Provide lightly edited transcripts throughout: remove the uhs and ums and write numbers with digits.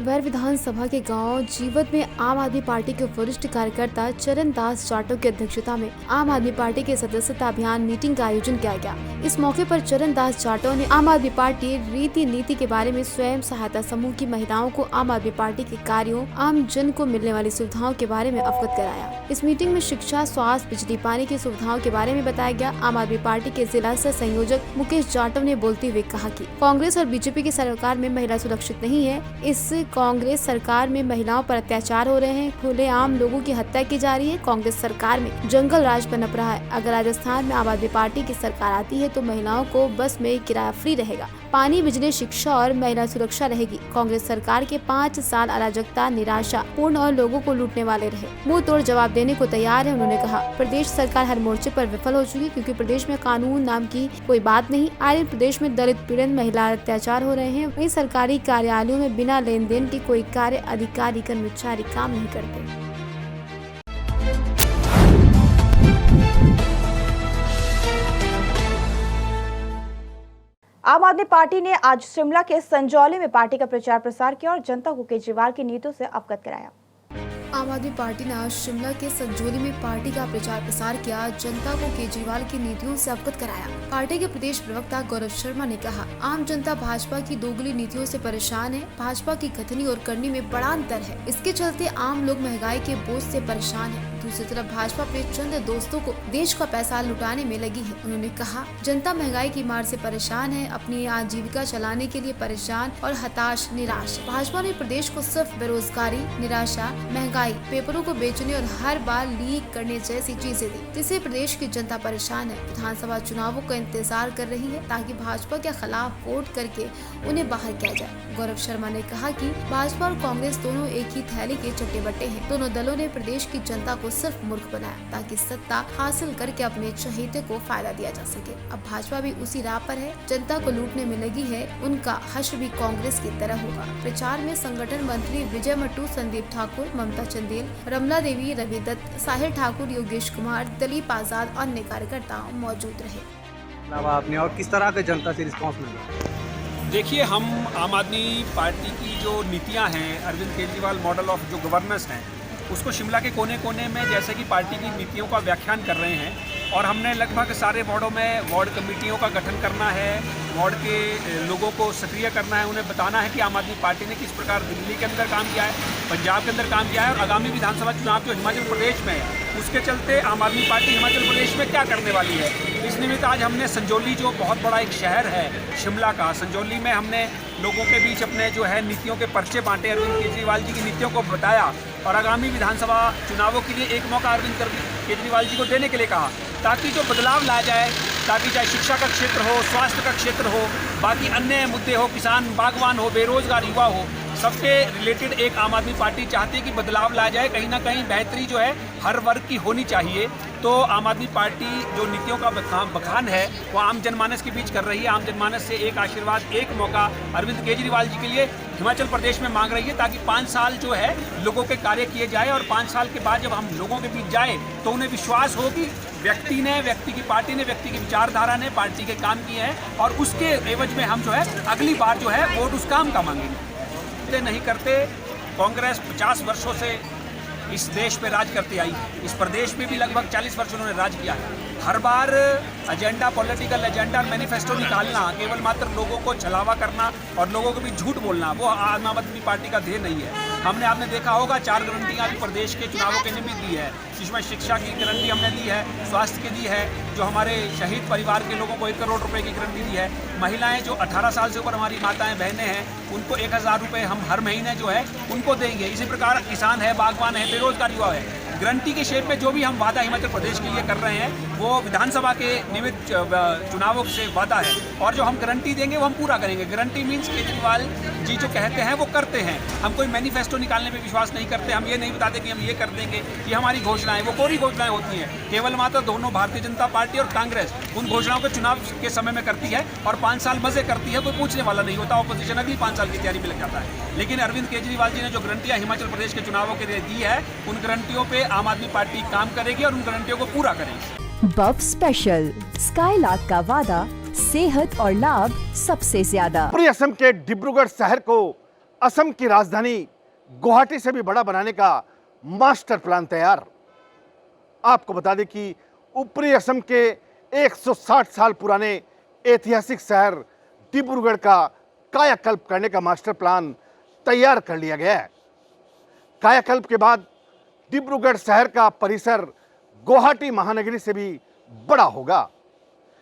अलवर विधानसभा के गांव जीवत में आम आदमी पार्टी के वरिष्ठ कार्यकर्ता चरण दास जाटव की अध्यक्षता में आम आदमी पार्टी के सदस्यता अभियान मीटिंग का आयोजन किया गया। इस मौके पर चरण दास जाटव ने आम आदमी पार्टी रीति नीति के बारे में स्वयं सहायता समूह की महिलाओं को आम आदमी पार्टी के कार्यों, आम जन को मिलने वाली सुविधाओं के बारे में अवगत कराया। इस मीटिंग में शिक्षा, स्वास्थ्य, बिजली, पानी की सुविधाओं के बारे में बताया गया। आम आदमी पार्टी के जिला सह संयोजक मुकेश जाटव ने बोलते हुए कहा कि कांग्रेस और बीजेपी की सरकार में महिला सुरक्षित नहीं है। इस कांग्रेस सरकार में महिलाओं पर अत्याचार हो रहे हैं, खुलेआम लोगों की हत्या की जा रही है। कांग्रेस सरकार में जंगल राज पनप रहा है। अगर राजस्थान में आम आदमी पार्टी की सरकार आती है तो महिलाओं को बस में किराया फ्री रहेगा, पानी, बिजली, शिक्षा और महिला सुरक्षा रहेगी। कांग्रेस सरकार के 5 साल अराजकता, निराशा पूर्ण और लोगों को लूटने वाले रहे। मुंह तोड़ जवाब देने को तैयार है। उन्होंने कहा, प्रदेश सरकार हर मोर्चे पर विफल हो चुकी क्योंकि प्रदेश में कानून नाम की कोई बात नहीं। आए प्रदेश में दलित पीड़न, महिला अत्याचार हो रहे हैं। वहीं सरकारी कार्यालयों में बिना लेन देन के कोई कार्य, अधिकारी, कर्मचारी काम नहीं करते। आम आदमी पार्टी ने आज शिमला के संजौली में पार्टी का प्रचार प्रसार किया और जनता को केजरीवाल की नीतियों से अवगत कराया। आम आदमी पार्टी ने आज शिमला के संजौली में पार्टी का प्रचार प्रसार किया, जनता को केजरीवाल की नीतियों से अवगत कराया। पार्टी के प्रदेश प्रवक्ता गौरव शर्मा ने कहा, आम जनता भाजपा की दोगली नीतियों से परेशान है। भाजपा की कथनी और करनी में बड़ा अंतर है। इसके चलते आम लोग महंगाई के बोझ से परेशान है। दूसरी तरफ भाजपा अपने चंद दोस्तों को देश का पैसा लुटाने में लगी है। उन्होंने कहा, जनता महंगाई की मार से परेशान है, अपनी आजीविका चलाने के लिए परेशान और हताश, निराश। भाजपा ने प्रदेश को सिर्फ बेरोजगारी, निराशा, महंगाई, पेपरों को बेचने और हर बार लीक करने जैसी चीजें दी, जिससे प्रदेश की जनता परेशान है। विधानसभा चुनावों का इंतजार कर रही है ताकि भाजपा के खिलाफ वोट करके उन्हें बाहर किया जाए। गौरव शर्मा ने कहा कि भाजपा और कांग्रेस दोनों एक ही थैली के चट्टे बट्टे हैं। दोनों दलों ने प्रदेश की जनता को सिर्फ मूर्ख बनाया ताकि सत्ता हासिल करके अपने चहेते को फायदा दिया जा सके। अब भाजपा भी उसी राह पर है, जनता को लूटने में लगी है। उनका हश्र भी कांग्रेस की तरह होगा। प्रचार में संगठन मंत्री विजय मट्टू, संदीप ठाकुर, ममता चंदेल, रमला देवी, रवि दत्त, साहिल ठाकुर, योगेश कुमार, दिलीप आजाद, अन्य कार्यकर्ता मौजूद रहे। आपने और किस तरह के जनता से रिस्पॉन्स मिला? देखिए, हम आम आदमी पार्टी की जो नीतियां हैं, अरविंद केजरीवाल मॉडल ऑफ जो गवर्नेंस हैं, उसको शिमला के कोने कोने में जैसे कि पार्टी की नीतियों का व्याख्यान कर रहे हैं। और हमने लगभग सारे वार्डों में वार्ड कमेटियों का गठन करना है, वार्ड के लोगों को सक्रिय करना है, उन्हें बताना है कि आम आदमी पार्टी ने किस प्रकार दिल्ली के अंदर काम किया है, पंजाब के अंदर काम किया है और आगामी विधानसभा चुनाव जो हिमाचल प्रदेश में है उसके चलते आम आदमी पार्टी हिमाचल प्रदेश में क्या करने वाली है। इस निमित्त आज हमने संजौली, जो बहुत बड़ा एक शहर है शिमला का, संजौली में हमने लोगों के बीच अपने जो है नीतियों के पर्चे बांटे, अरविंद केजरीवाल जी की नीतियों को बताया और आगामी विधानसभा चुनावों के लिए एक मौका अरविंद केजरीवाल जी को देने के लिए कहा ताकि जो बदलाव लाया जाए, ताकि चाहे शिक्षा का क्षेत्र हो, स्वास्थ्य का क्षेत्र हो, बाकी अन्य मुद्दे हो, किसान बागवान हो, बेरोजगार युवा हो, सबके रिलेटेड एक आम आदमी पार्टी चाहती है कि बदलाव लाया जाए। कहीं ना कहीं बेहतरी जो है हर वर्ग की होनी चाहिए। तो आम आदमी पार्टी जो नीतियों का बखान है वो आम जनमानस के बीच कर रही है। आम जनमानस से एक आशीर्वाद, एक मौका अरविंद केजरीवाल जी के लिए हिमाचल प्रदेश में मांग रही है ताकि 5 साल जो है लोगों के कार्य किए जाए और 5 साल के बाद जब हम लोगों के बीच जाए तो उन्हें विश्वास हो कि व्यक्ति की पार्टी ने, व्यक्ति की विचारधारा ने पार्टी के काम किए हैं और उसके एवज में हम जो है अगली बार जो है वोट उस काम का मांगेंगे। नहीं करते, कांग्रेस 50 वर्षों से इस देश पे राज करती आई, इस प्रदेश में भी लगभग 40 वर्ष उन्होंने राज किया है। हर बार एजेंडा, पॉलिटिकल एजेंडा, मैनिफेस्टो निकालना, केवल मात्र लोगों को छलावा करना और लोगों को भी झूठ बोलना, वो आम आदमी पार्टी का ध्येय नहीं है। आपने देखा होगा 4 गारंटियाँ अभी प्रदेश के चुनावों के निमित्त दी है, जिसमें शिक्षा की गारंटी हमने दी है, स्वास्थ्य की दी है, जो हमारे शहीद परिवार के लोगों को 1 करोड़ रुपए की गारंटी दी है, महिलाएं जो 18 साल से ऊपर हमारी माताएं बहनें हैं उनको 1000 रुपये हम हर महीने जो है उनको देंगे। इसी प्रकार किसान है, बागवान है, बेरोजगार युवा है। गारंटी के शेप में जो भी हम वादा हिमाचल प्रदेश के लिए कर रहे हैं वो विधानसभा के निमित्त चुनावों से वादा है और जो हम गारंटी देंगे वो हम पूरा करेंगे। गारंटी मीन्स केजरीवाल जी जो कहते हैं वो करते हैं। हम कोई मैनिफेस्टो निकालने पे विश्वास नहीं करते, हम ये नहीं बताते कि हम ये कर देंगे, ये हमारी घोषणाएं, वो कोरी घोषणाएं होती हैं। केवल मात्र दोनों भारतीय जनता पार्टी और कांग्रेस उन घोषणाओं को चुनाव के समय में करती है और 5 साल मजे करती है, कोई पूछने वाला नहीं होता। ऑपोजिशन अगली 5 साल की तैयारी में लग जाता है। लेकिन अरविंद केजरीवाल जी ने जो गारंटियां हिमाचल प्रदेश के चुनावों के लिए दी है, उन गारंटियों पे आम आदमी पार्टी काम करेगी और उन गारंटियों को पूरा करेगी। बफ स्पेशल, स्काईलार्क का वादा, सेहत और लाभ सबसे ज्यादा। पूरी असम के डिब्रूगढ़ शहर को असम की राजधानी गुवाहाटी से भी बड़ा बनाने का मास्टर प्लान तैयार। आपको बता दें कि ऊपरी असम के 160 साल पुराने ऐतिहासिक शहर डिब्रूगढ़ का कायाकल्प करने का मास्टर प्लान तैयार कर लिया गया है। कायाकल्प के बाद डिब्रूगढ़ शहर का परिसर गुवाहाटी महानगरी से भी बड़ा होगा।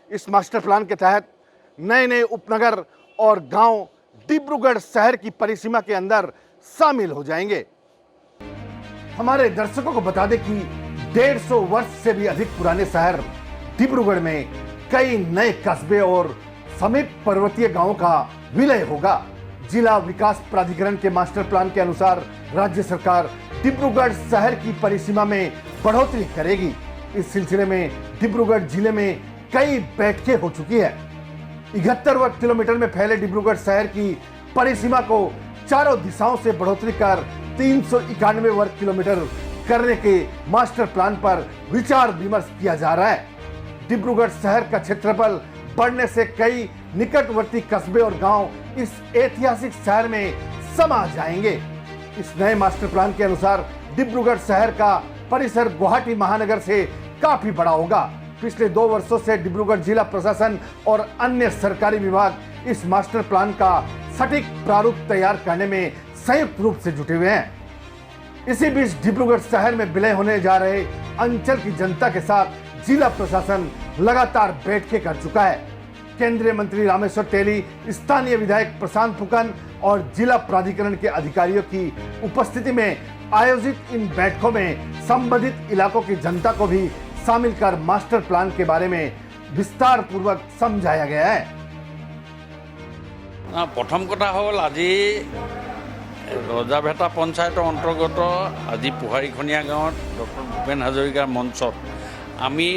इस मास्टर प्लान के तहत नए नए उपनगर और गांव डिब्रूगढ़ शहर की परिसीमा के अंदर शामिल हो जाएंगे। हमारे दर्शकों को बता दें कि 150 वर्ष से भी अधिक पुराने शहर डिब्रूगढ़ में कई नए कस्बे और समीप पर्वतीय गांवों का विलय होगा। जिला विकास प्राधिकरण के मास्टर प्लान के अनुसार राज्य सरकार डिब्रूगढ़ शहर की परिसीमा में बढ़ोतरी करेगी। इस सिलसिले में डिब्रूगढ़ जिले में कई बैठकें हो चुकी है। 71 वर्ग किलोमीटर में फैले डिब्रूगढ़ शहर की परिसीमा को चारों दिशाओं से बढ़ोतरी कर 391 वर्ग किलोमीटर करने के मास्टर प्लान पर विचार विमर्श किया जा रहा है। डिब्रूगढ़ शहर का क्षेत्रफल बढ़ने से कई निकटवर्ती कस्बे और गांव इस ऐतिहासिक शहर में समा जाएंगे। इस नए मास्टर प्लान के अनुसार डिब्रूगढ़ शहर का परिसर गुवाहाटी महानगर से काफी बड़ा होगा। पिछले 2 वर्षों से डिब्रूगढ़ जिला प्रशासन और अन्य सरकारी विभाग इस मास्टर प्लान का सटीक प्रारूप तैयार करने में संयुक्त रूप से जुटे हुए हैं। इसी बीच डिब्रूगढ़ शहर में विलय होने जा रहे अंचल की जनता के साथ जिला प्रशासन लगातार बैठकें कर चुका है। केंद्रीय मंत्री रामेश्वर तेली, स्थानीय विधायक प्रशांत फुकन और जिला प्राधिकरण के अधिकारियों की उपस्थिति में आयोजित इन बैठकों में संबंधित इलाकों की जनता को भी शामिल कर मास्टर प्लान के बारे में विस्तार पूर्वक समझाया गया है। प्रथम कथा हल आज रजाभेटा पंचायतर अंतर्गत आज पुहारीखनिया गाँव डॉक्टर भूपेन हाजरिकार मंचत आमी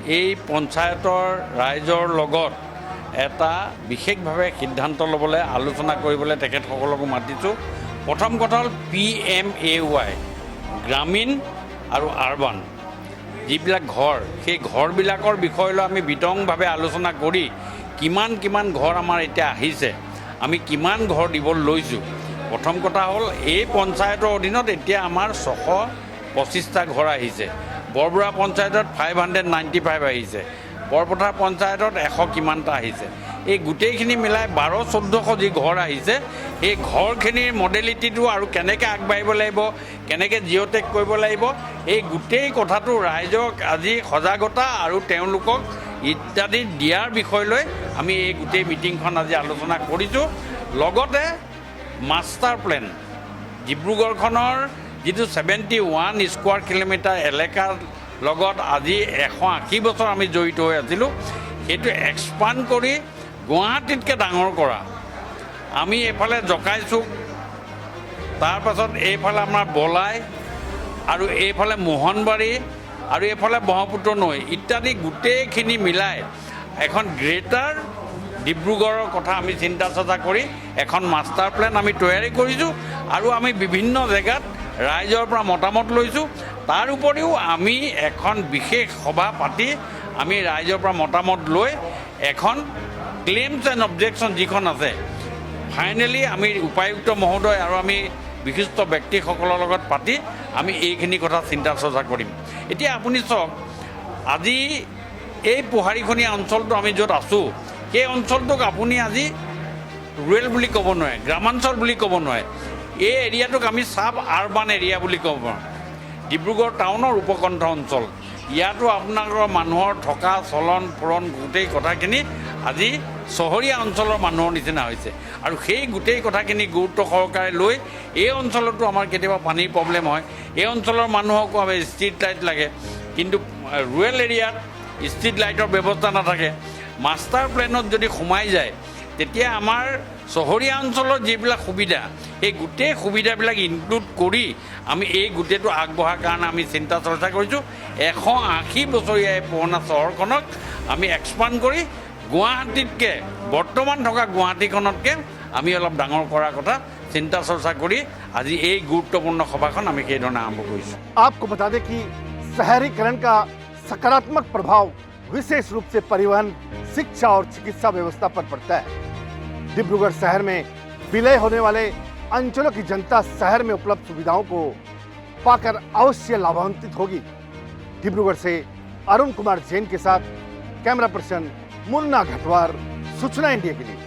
এই পঞ্চায়তৰ ৰাইজৰ লগত এটা বিশেষভাৱে সিদ্ধান্ত ল'বলৈ আলোচনা কৰিবলৈ তেখেতসকলক মাতিছোঁ। প্ৰথম কথা হ'ল PMAY গ্ৰামীণ আৰু আৰবান যিবিলাক ঘৰ সেই ঘৰবিলাকৰ বিষয় লৈ আমি বিতংভাৱে আলোচনা কৰি কিমান কিমান ঘৰ আমাৰ এতিয়া আহিছে, আমি কিমান ঘৰ দিব লৈছোঁ। প্ৰথম কথা হ'ল এই পঞ্চায়তৰ অধীনত এতিয়া আমাৰ 625টা ঘৰ আহিছে। বৰবৰা পঞ্চায়তত 595 আহিছে, বৰপথাৰ পঞ্চায়তত 100 কিমানটা আহিছে। এই গোটেইখিনি মিলাই 1200-1400 যি ঘৰ আহিছে এই ঘৰখিনিৰ মডেলিটিটো আৰু কেনেকৈ আগবাঢ়িব লাগিব, কেনেকৈ জিঅ'টেক কৰিব লাগিব, এই গোটেই কথাটো ৰাইজক আজি সজাগতা আৰু তেওঁলোকক ইত্যাদি দিয়াৰ বিষয় লৈ আমি এই গোটেই মিটিংখন আজি আলোচনা কৰিছোঁ। লগতে মাষ্টাৰ প্লেন ডিব্ৰুগড়খনৰ যিটো 71 স্কোৱাৰ কিলোমিটাৰ এলেকাৰ লগত আজি 180 বছৰ আমি জড়িত হৈ আছিলোঁ, সেইটো এক্সপাণ্ড কৰি গুৱাহাটীতকৈ ডাঙৰ কৰা। আমি এইফালে জকাইচুক, তাৰপাছত এইফালে আমাৰ বলাই আৰু এইফালে মোহনবাৰী আৰু এইফালে ব্ৰহ্মপুত্ৰ নৈ ইত্যাদি গোটেইখিনি মিলাই এখন গ্ৰেটাৰ ডিব্ৰুগড়ৰ কথা আমি চিন্তা চৰ্চা কৰি এখন মাষ্টাৰ প্লেন আমি তৈয়াৰী কৰিছোঁ আৰু আমি বিভিন্ন জেগাত ৰাইজৰ পৰা মতামত লৈছোঁ। তাৰ উপৰিও আমি এখন বিশেষ সভা পাতি আমি ৰাইজৰ পৰা মতামত লৈ এখন ক্লেইমছ এণ্ড অবজেকশ্যন যিখন আছে ফাইনেলি আমি উপায়ুক্ত মহোদয় আৰু আমি বিশিষ্ট ব্যক্তিসকলৰ লগত পাতি আমি এইখিনি কথা চিন্তা চৰ্চা কৰিম। এতিয়া আপুনি চাওক, আজি এই পুহাৰীখনিয়া অঞ্চলটো আমি য'ত আছোঁ সেই অঞ্চলটোক আপুনি আজি ৰুৰেল বুলি ক'ব নোৱাৰে, গ্ৰামাঞ্চল বুলি ক'ব নোৱাৰে। এই এৰিয়াটোক আমি সাব আৰবান এৰিয়া বুলি ক'ব পাৰোঁ। ডিব্ৰুগড় টাউনৰ উপকণ্ঠ অঞ্চল, ইয়াতো আপোনালোকৰ মানুহৰ থকা চলন ফুৰণ গোটেই কথাখিনি আজি চহৰীয়া অঞ্চলৰ মানুহৰ নিচিনা হৈছে আৰু সেই গোটেই কথাখিনি গুৰুত্ব সহকাৰে লৈ এই অঞ্চলতো আমাৰ কেতিয়াবা পানীৰ প্ৰব্লেম হয়। এই অঞ্চলৰ মানুহকো আমি ষ্ট্ৰীট লাইট লাগে, কিন্তু ৰুৰেল এৰিয়াত ষ্ট্ৰীট লাইটৰ ব্যৱস্থা নাথাকে। মাষ্টাৰ প্লেনত যদি সোমাই যায় তেতিয়া আমাৰ চহৰীয়া অঞ্চলৰ যিবিলাক সুবিধা এই গোটেই সুবিধাবিলাক ইনক্লুড কৰি আমি এই গোটেইটো আগবঢ়াৰ কাৰণে আমি চিন্তা চৰ্চা কৰিছোঁ। 180 বছৰীয়া এই পুৰণা চহৰখনক আমি এক্সপাণ্ড কৰি গুৱাহাটীতকৈ বৰ্তমান থকা গুৱাহাটীখনতকৈ আমি অলপ ডাঙৰ কৰাৰ কথা চিন্তা চৰ্চা কৰি আজি এই গুৰুত্বপূৰ্ণ সভাখন আমি সেইধৰণে আৰম্ভ কৰিছোঁ। आपको बता दें कि शहरीकरण का सकारात्मक प्रभाव विशेष रूप से परिवहन, शिक्षा और चिकित्सा व्यवस्था पर पड़ता है। डिब्रूगढ़ शहर में विलय होने वाले अंचलों की जनता शहर में उपलब्ध सुविधाओं को पाकर अवश्य लाभान्वित होगी। डिब्रूगढ़ से अरुण कुमार जैन के साथ कैमरा पर्सन मुन्ना घटवार, सूचना इंडिया के लिए।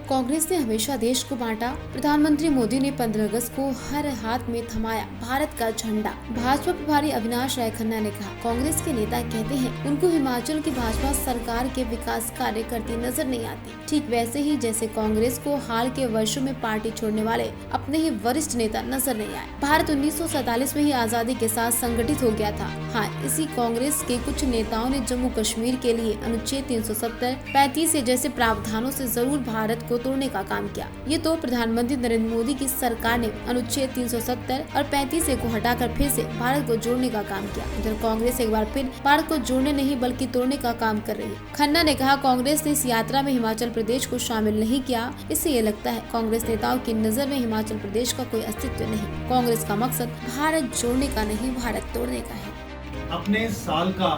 कांग्रेस ने हमेशा देश को बांटा। प्रधानमंत्री मोदी ने 15 अगस्त को हर हाथ में थमाया भारत का झंडा। भाजपा प्रभारी अविनाश राय खन्ना ने कहा, कांग्रेस के नेता कहते हैं उनको हिमाचल की भाजपा सरकार के विकास कार्य करती नजर नहीं आती। ठीक वैसे ही जैसे कांग्रेस को हाल के वर्षों में पार्टी छोड़ने वाले अपने ही वरिष्ठ नेता नजर नहीं आए। भारत 1947 में ही आजादी के साथ संगठित हो गया था। हाँ, इसी कांग्रेस के कुछ नेताओं ने जम्मू कश्मीर के लिए अनुच्छेद 370, 35 जैसे प्रावधानों से जरूर भारत को तोड़ने का काम किया। ये तो प्रधानमंत्री नरेंद्र मोदी की सरकार ने अनुच्छेद 370 और 35 को हटाकर फिर से भारत को जोड़ने का काम किया। इधर कांग्रेस एक बार फिर भारत को जोड़ने नहीं बल्कि तोड़ने का काम कर रही है। खन्ना ने कहा, कांग्रेस ने इस यात्रा में हिमाचल प्रदेश को शामिल नहीं किया। इससे ये लगता है कांग्रेस नेताओं की नजर में हिमाचल प्रदेश का कोई अस्तित्व नहीं। कांग्रेस का मकसद भारत जोड़ने का नहीं, भारत तोड़ने का है। अपने साल का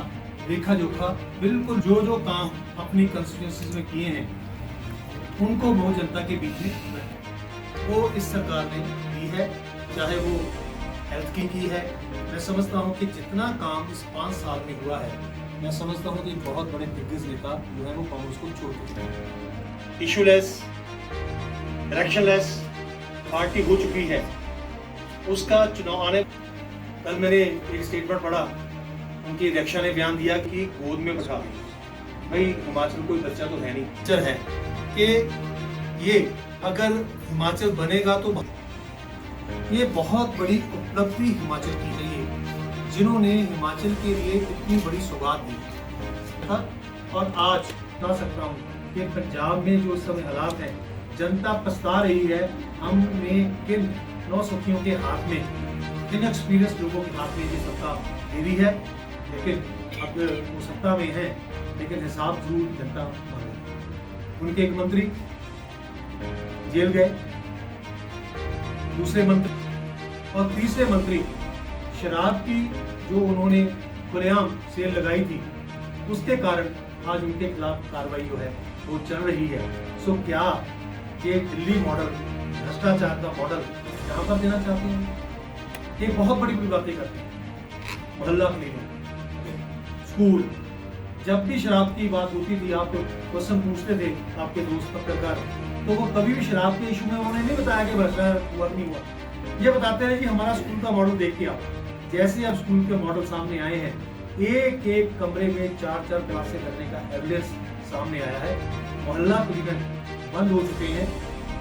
लेखा जोखा बिल्कुल जो काम अपनी कंस्टिट्यूएंसीज में किए हैं उनको बहु जनता के बीच में वो इस सरकार ने की है, चाहे वो हेल्थ की है। मैं समझता हूँ कि जितना काम इस 5 साल में हुआ है, मैं समझता हूँ कि बहुत बड़े दिग्गज नेता जो है वो कांग्रेस को छोड़ चुके हैं। इशूलेस, इलेक्शनलेस पार्टी हो चुकी है। उसका चुनाव आने, कल मैंने एक स्टेटमेंट पढ़ा, उनकी अध्यक्षा ने बयान दिया कि गोद में बैठा भाई हिमाचल कोई बच्चा तो है नहीं। चल है कि ये अगर हिमाचल बनेगा तो ये बहुत बड़ी उपलब्धि हिमाचल की है, ये जिन्होंने हिमाचल के लिए इतनी बड़ी सौगात दी। और आज बता सकता हूँ कि पंजाब में जो समय हालात है, जनता पछता रही है हमने किन नौसखियों के हाथ में, किन एक्सपीरियंस लोगों के हाथ में ये सत्ता दे दी है। लेकिन अब वो सत्ता में है, लेकिन हिसाब जरूर जनता मांगे। उनके एक मंत्री जेल गए, दूसरे मंत्री और तीसरे मंत्री शराब की जो उन्होंने खुलेआम सेल लगाई थी, उसके कारण आज उनके खिलाफ कार्रवाई जो है वो चल रही है। सो क्या ये दिल्ली मॉडल, भ्रष्टाचार का मॉडल यहाँ पर देना चाहते हैं? ये बहुत बड़ी बातें करते हैं। मोहल्ला क्लिनिक, स्कूल, जब भी शराब की बात होती थी, आप क्वेश्चन पूछते थे आपके दोस्त पत्रकार, तो वो कभी भी शराब के इशू में उन्होंने नहीं बताया कि भ्रष्टाचार हुआ नहीं हुआ। ये बताते रहे कि हमारा स्कूल का मॉडल देख के आओ। जैसे अब स्कूल के मॉडल सामने आए हैं, एक एक कमरे में 4-4 क्लासें करने का एविडेंस सामने आया है। मोहल्ला क्लिनिक बंद हो चुके हैं,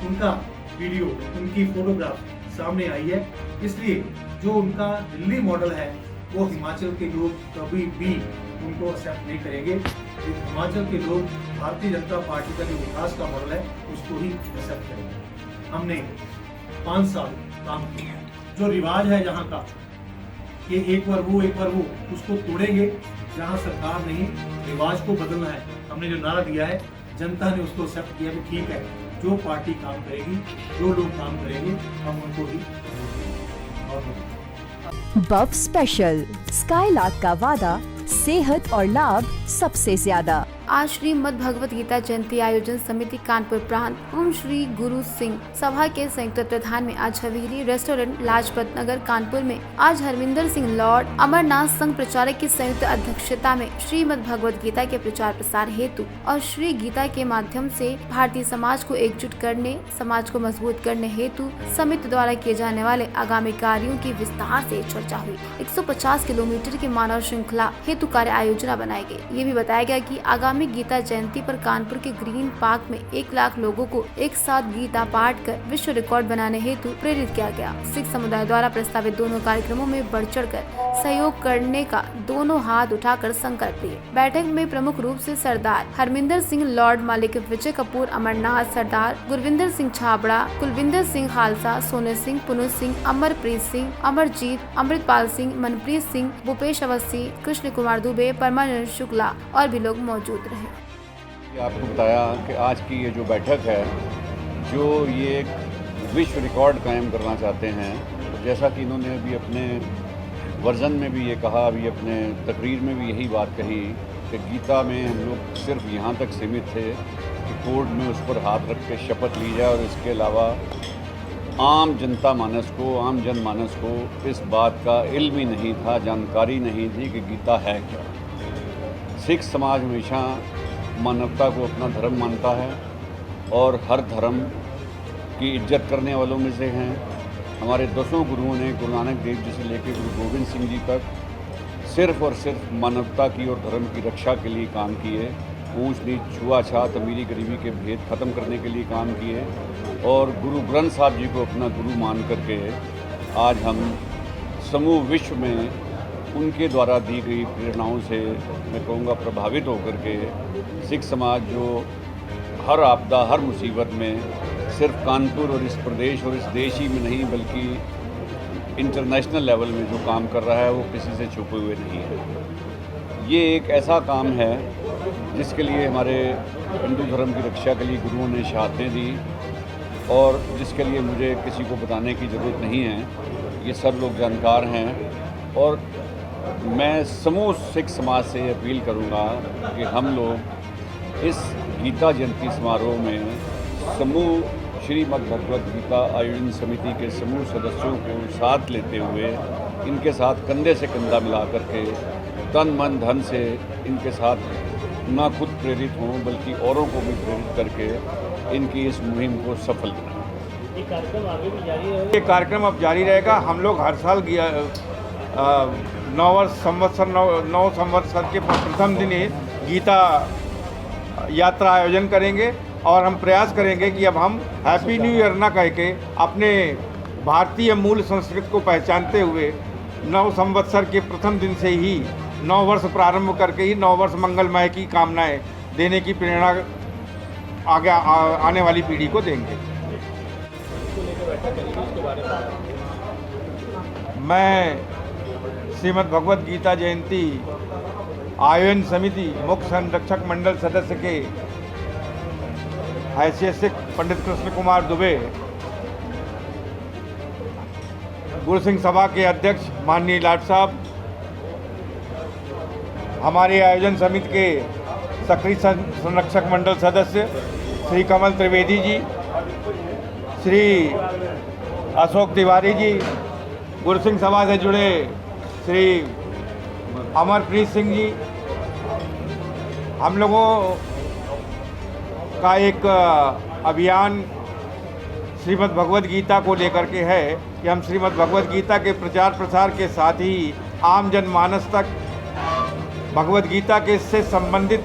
उनका वीडियो, उनकी फोटोग्राफ सामने आई है। इसलिए जो उनका दिल्ली मॉडल है वो हिमाचल के लोग कभी भी उनको एक्सेप्ट नहीं करेंगे। हिमाचल के लोग भारतीय जनता पार्टी का जो विकास का मॉडल है उसको ही एक्सेप्ट करेंगे। हमने 5 साल काम किया। जो रिवाज है यहाँ का कि एक बार वो उसको तोड़ेंगे। जहाँ सरकार नहीं, रिवाज को बदलना है। हमने जो नारा दिया है, जनता ने उसको एक्सेप्ट किया कि ठीक है, जो पार्टी काम करेगी, जो लोग काम करेंगे, हम उनको ही बफ स्पेशल, स्काईलार्क का वादा, सेहत और लाभ सबसे ज्यादा। आज श्रीमद् भगवत गीता जयंती आयोजन समिति कानपुर प्रांत ओम श्री गुरु सिंह सभा के संयुक्त तत्वाधान में आज हवेली रेस्टोरेंट लाजपत नगर कानपुर में आज हरमिंदर सिंह लॉर्ड अमरनाथ संघ प्रचारक की संयुक्त अध्यक्षता में श्रीमद् भगवत गीता के प्रचार प्रसार हेतु और श्री गीता के माध्यम से भारतीय समाज को एकजुट करने, समाज को मजबूत करने हेतु समिति द्वारा किए जाने वाले आगामी कार्यों की विस्तार से चर्चा हुई। 150 किलोमीटर की मानव श्रृंखला हेतु कार्य आयोजना बनाई गई। ये भी बताया गया कि आगामी गीता जयंती पर कानपुर के ग्रीन पार्क में 1 लाख लोगों को एक साथ गीता पाठ कर विश्व रिकॉर्ड बनाने हेतु प्रेरित किया गया। सिख समुदाय द्वारा प्रस्तावित दोनों कार्यक्रमों में बढ़ चढ़ कर सहयोग करने का दोनों हाथ उठाकर संकल्प लिए। बैठक में प्रमुख रूप से सरदार हरमिंदर सिंह लॉर्ड, मालिक विजय कपूर अमरनाथ, सरदार गुरविंदर सिंह छाबड़ा, कुलविंदर सिंह खालसा, सोने सिंह, पुनु सिंह, अमरप्रीत सिंह, अमरजीत, अमृतपाल सिंह, मनप्रीत सिंह, भूपेश अवस्थी, कृष्ण कुमार दुबे, परमानंद शुक्ला और भी लोग मौजूद रहे। आपको बताया कि आज की ये जो बैठक है, जो ये एक विश्व रिकॉर्ड कायम करना चाहते हैं, जैसा कि इन्होंने अभी अपने वर्जन में भी ये कहा, अभी अपने तकरीर में भी यही बात कही कि गीता में हम लोग सिर्फ यहाँ तक सीमित थे कि कोर्ट में उस पर हाथ रख के शपथ ली जाए और इसके अलावा आम जनता मानस को, आम जनमानस को इस बात का इल्म ही नहीं था, जानकारी नहीं थी कि गीता है क्या। सिख समाज हमेशा मानवता को अपना धर्म मानता है और हर धर्म की इज्जत करने वालों में से हैं। हमारे 10 गुरुओं ने गुरु नानक देव जी से लेकर गुरु गोविंद सिंह जी तक सिर्फ और सिर्फ मानवता की और धर्म की रक्षा के लिए काम किए। ऊंच नीच, छुआछात, अमीरी गरीबी के भेद ख़त्म करने के लिए काम किए और गुरु ग्रंथ साहब जी को अपना गुरु मान करके आज हम समूह विश्व में उनके द्वारा दी गई प्रेरणाओं से मैं कहूँगा प्रभावित होकर के सिख समाज जो हर आपदा, हर मुसीबत में सिर्फ कानपुर और इस प्रदेश और इस देश ही में नहीं बल्कि इंटरनेशनल लेवल में जो काम कर रहा है वो किसी से छुपे हुए नहीं है। ये एक ऐसा काम है जिसके लिए हमारे हिंदू धर्म की रक्षा के लिए गुरुओं ने शहादतें दी और जिसके लिए मुझे किसी को बताने की ज़रूरत नहीं है, ये सब लोग जानकार हैं। और मैं समूह सिख समाज से अपील करूंगा कि हम लोग इस गीता जयंती समारोह में समूह श्रीमद् भगवद गीता आयोजन समिति के समूह सदस्यों को साथ लेते हुए इनके साथ कंधे से कंधा मिला करके तन मन धन से इनके साथ न खुद प्रेरित हों बल्कि औरों को भी प्रेरित करके इनकी इस मुहिम को सफल बनाएं। ये कार्यक्रम अब जारी रहेगा। हम लोग हर साल नव संवत्सर के प्रथम दिन ही गीता यात्रा आयोजन करेंगे और हम प्रयास करेंगे कि अब हम हैप्पी न्यू ईयर ना कह के अपने भारतीय मूल संस्कृति को पहचानते हुए नव संवत्सर के प्रथम दिन से ही नव वर्ष प्रारंभ करके ही नव वर्ष मंगलमय की कामनाएं देने की प्रेरणा आगे आने वाली पीढ़ी को देंगे। मैं श्रीमद् भगवद गीता जयंती आयोजन समिति मुख्य संरक्षक मंडल सदस्य के हैसियत से पंडित कृष्ण कुमार दुबे, गुरु सिंह सभा के अध्यक्ष माननीय लाट साहब, हमारे आयोजन समिति के सक्रिय संरक्षक मंडल सदस्य श्री कमल त्रिवेदी जी, श्री अशोक तिवारी जी, गुरु सिंह सभा से जुड़े श्री अमरप्रीत सिंह जी, हम लोगों का एक अभियान श्रीमद् भगवद गीता को लेकर के है कि हम श्रीमद् भगवद गीता के प्रचार प्रसार के साथ ही आम जनमानस तक भगवद गीता के से संबंधित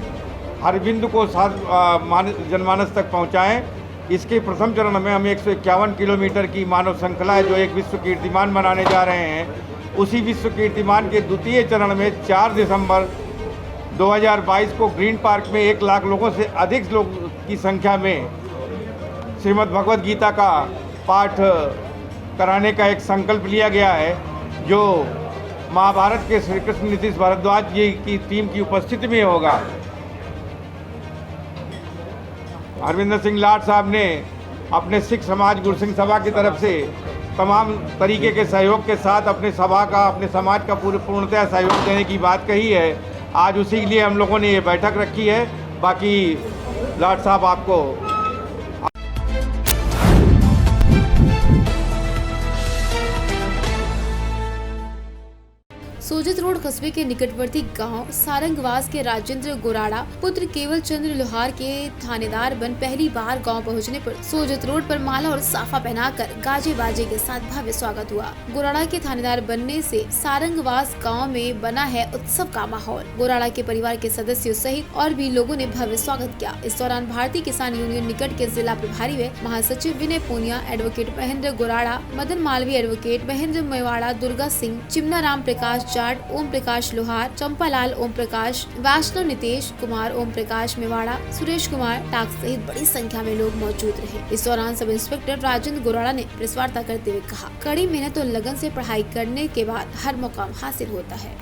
हर बिंदु को जनमानस तक पहुंचाएं। इसके प्रथम चरण में हम 151 किलोमीटर की मानव श्रृंखला है जो एक विश्व कीर्तिमान बनाने जा रहे हैं। उसी विश्व कीर्तिमान के द्वितीय चरण में 4 दिसंबर 2022 को ग्रीन पार्क में 1 लाख लोगों से अधिक लोग की संख्या में श्रीमद् भगवद गीता का पाठ कराने का एक संकल्प लिया गया है, जो महाभारत के श्री कृष्ण नीतीश भारद्वाज जी की टीम की उपस्थिति में होगा। अरविंदर सिंह लाट साहब ने अपने सिख समाज गुरु सिंह सभा की तरफ से तमाम तरीके के सहयोग के साथ अपने सभा का, अपने समाज का पूर्णतः सहयोग देने की बात कही है। आज उसी के लिए हम लोगों ने ये बैठक रखी है। बाकी लाट साहब आपको सोजित रोड कस्बे के निकटवर्ती गांव सारंगवास के राजेंद्र गोराड़ा पुत्र केवल चंद्र लोहार के थानेदार बन पहली बार गांव पहुंचने पर सोजित रोड पर माला और साफा पहनाकर गाजे बाजे के साथ भव्य स्वागत हुआ। गोराड़ा के थानेदार बनने से सारंगवास गांव में बना है उत्सव का माहौल। गोराड़ा के परिवार के सदस्यों सहित और भी लोगों ने भव्य स्वागत किया। इस दौरान भारतीय किसान यूनियन निकट के जिला प्रभारी व महासचिव विनय पूनिया, एडवोकेट महेंद्र गोराड़ा, मदन मालवीय, एडवोकेट महेंद्र मेवाड़ा, दुर्गा सिंह, चिमना राम प्रकाश, ओम प्रकाश लोहार, चंपालाल ओम प्रकाश, वैष्णव नितेश कुमार, ओम प्रकाश मेवाड़ा, सुरेश कुमार टाक सहित बड़ी संख्या में लोग मौजूद रहे। इस दौरान सब इंस्पेक्टर राजेंद्र गोराड़ा ने प्रेस वार्ता करते हुए कहा, कड़ी मेहनत और लगन से पढ़ाई करने के बाद हर मुकाम हासिल होता है।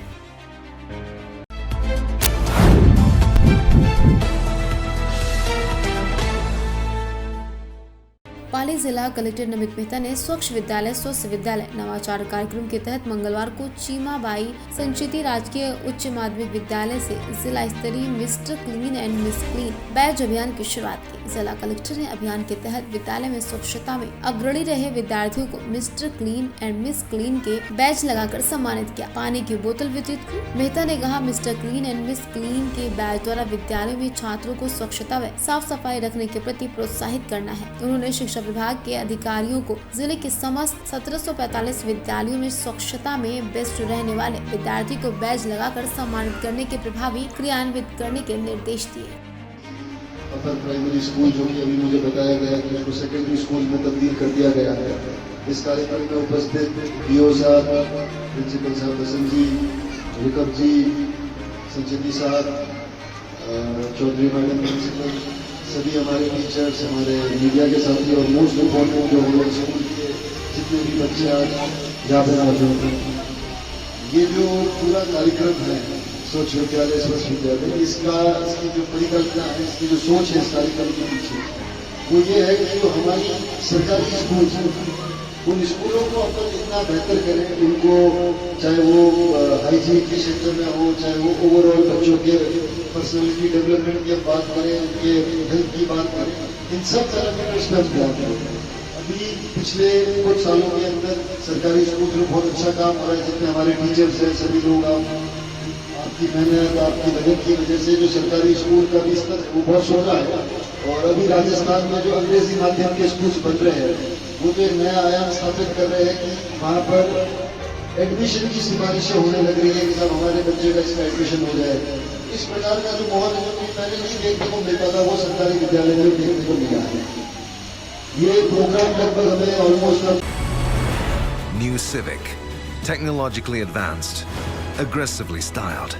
पाली जिला कलेक्टर नमित मेहता ने स्वच्छ विद्यालय स्वस्थ विद्यालय नवाचार कार्यक्रम के तहत मंगलवार को चीमाबाई संचिति राजकीय उच्च माध्यमिक विद्यालय से जिला स्तरीय mister clean and miss clean batch अभियान की शुरुआत की। जिला कलेक्टर ने अभियान के तहत विद्यालय में स्वच्छता में अग्रणी रहे विद्यार्थियों को mister clean and miss clean के बैच लगाकर सम्मानित किया। पानी की बोतल वितरित की। मेहता ने कहा, mister clean and miss clean के बैच द्वारा विद्यालयों में छात्रों को स्वच्छता व साफ सफाई रखने के प्रति प्रोत्साहित करना है। उन्होंने शिक्षा विभाग के अधिकारियों को जिले के समस्त 1745 विद्यालयों में स्वच्छता में बेस्ट रहने वाले विद्यार्थी को बैच लगाकर सम्मानित करने के प्रभावी क्रियान्वित करने के निर्देश दिए। अपर प्राइमरी स्कूल जो कि अभी मुझे बताया गया कि उसको सेकेंडरी स्कूल में तब्दील कर दिया गया है। इस कार्यक्रम में उपस्थित डीओ साहब, प्रिंसिपल साहब बसंत जी, रिकब जी, संचिति साहब, चौधरी मैडम प्रिंसिपल, सभी हमारे टीचर्स, हमारे मीडिया के साथी और मोस्ट इम्पोर्टेंट जो हमारे स्कूल के जितने भी बच्चे आज यहाँ पर मौजूद हैं। ये जो पूरा कार्यक्रम है स्वच्छ विद्यालय स्वस्थ विद्यालय, इसकी जो परिकल्पना है, इसकी जो सोच है इस कार्यक्रम के पीछे, वो ये है कि जो हमारी सरकारी स्कूल हैं उन स्कूलों को अपन इतना बेहतर करें, उनको चाहे वो हाइजीन के क्षेत्र में हो, चाहे वो ओवरऑल बच्चों के पर्सनैलिटी डेवलपमेंट की बात करें, उनके हेल्थ की बात करें, इन सब पैरामीटर्स पर हम ध्यान दें। अभी पिछले कुछ सालों के अंदर सरकारी स्कूल में बहुत अच्छा काम हो रहा है, जितने हमारे टीचर्स हैं सभी लोग आपकी मेहनत, आपकी लगन की वजह से जो सरकारी स्कूल का भी स्तर वो बहुत सोचा है। और अभी राजस्थान में जो अंग्रेजी माध्यम के स्कूल बन रहे हैं वो तो एक नया आयाम स्थापित कर रहे हैं कि वहाँ पर एडमिशन की सिफारिशें होने लग रही है कि जब हमारे बच्चे का इसका एडमिशन हो जाए। इस प्रकार का जो माहौल पहले नहीं देखने को मिलता था वो सरकारी विद्यालय में देखने को मिला है। ये प्रोग्राम लगभग हमें almost New Civic, technologically advanced, aggressively styled.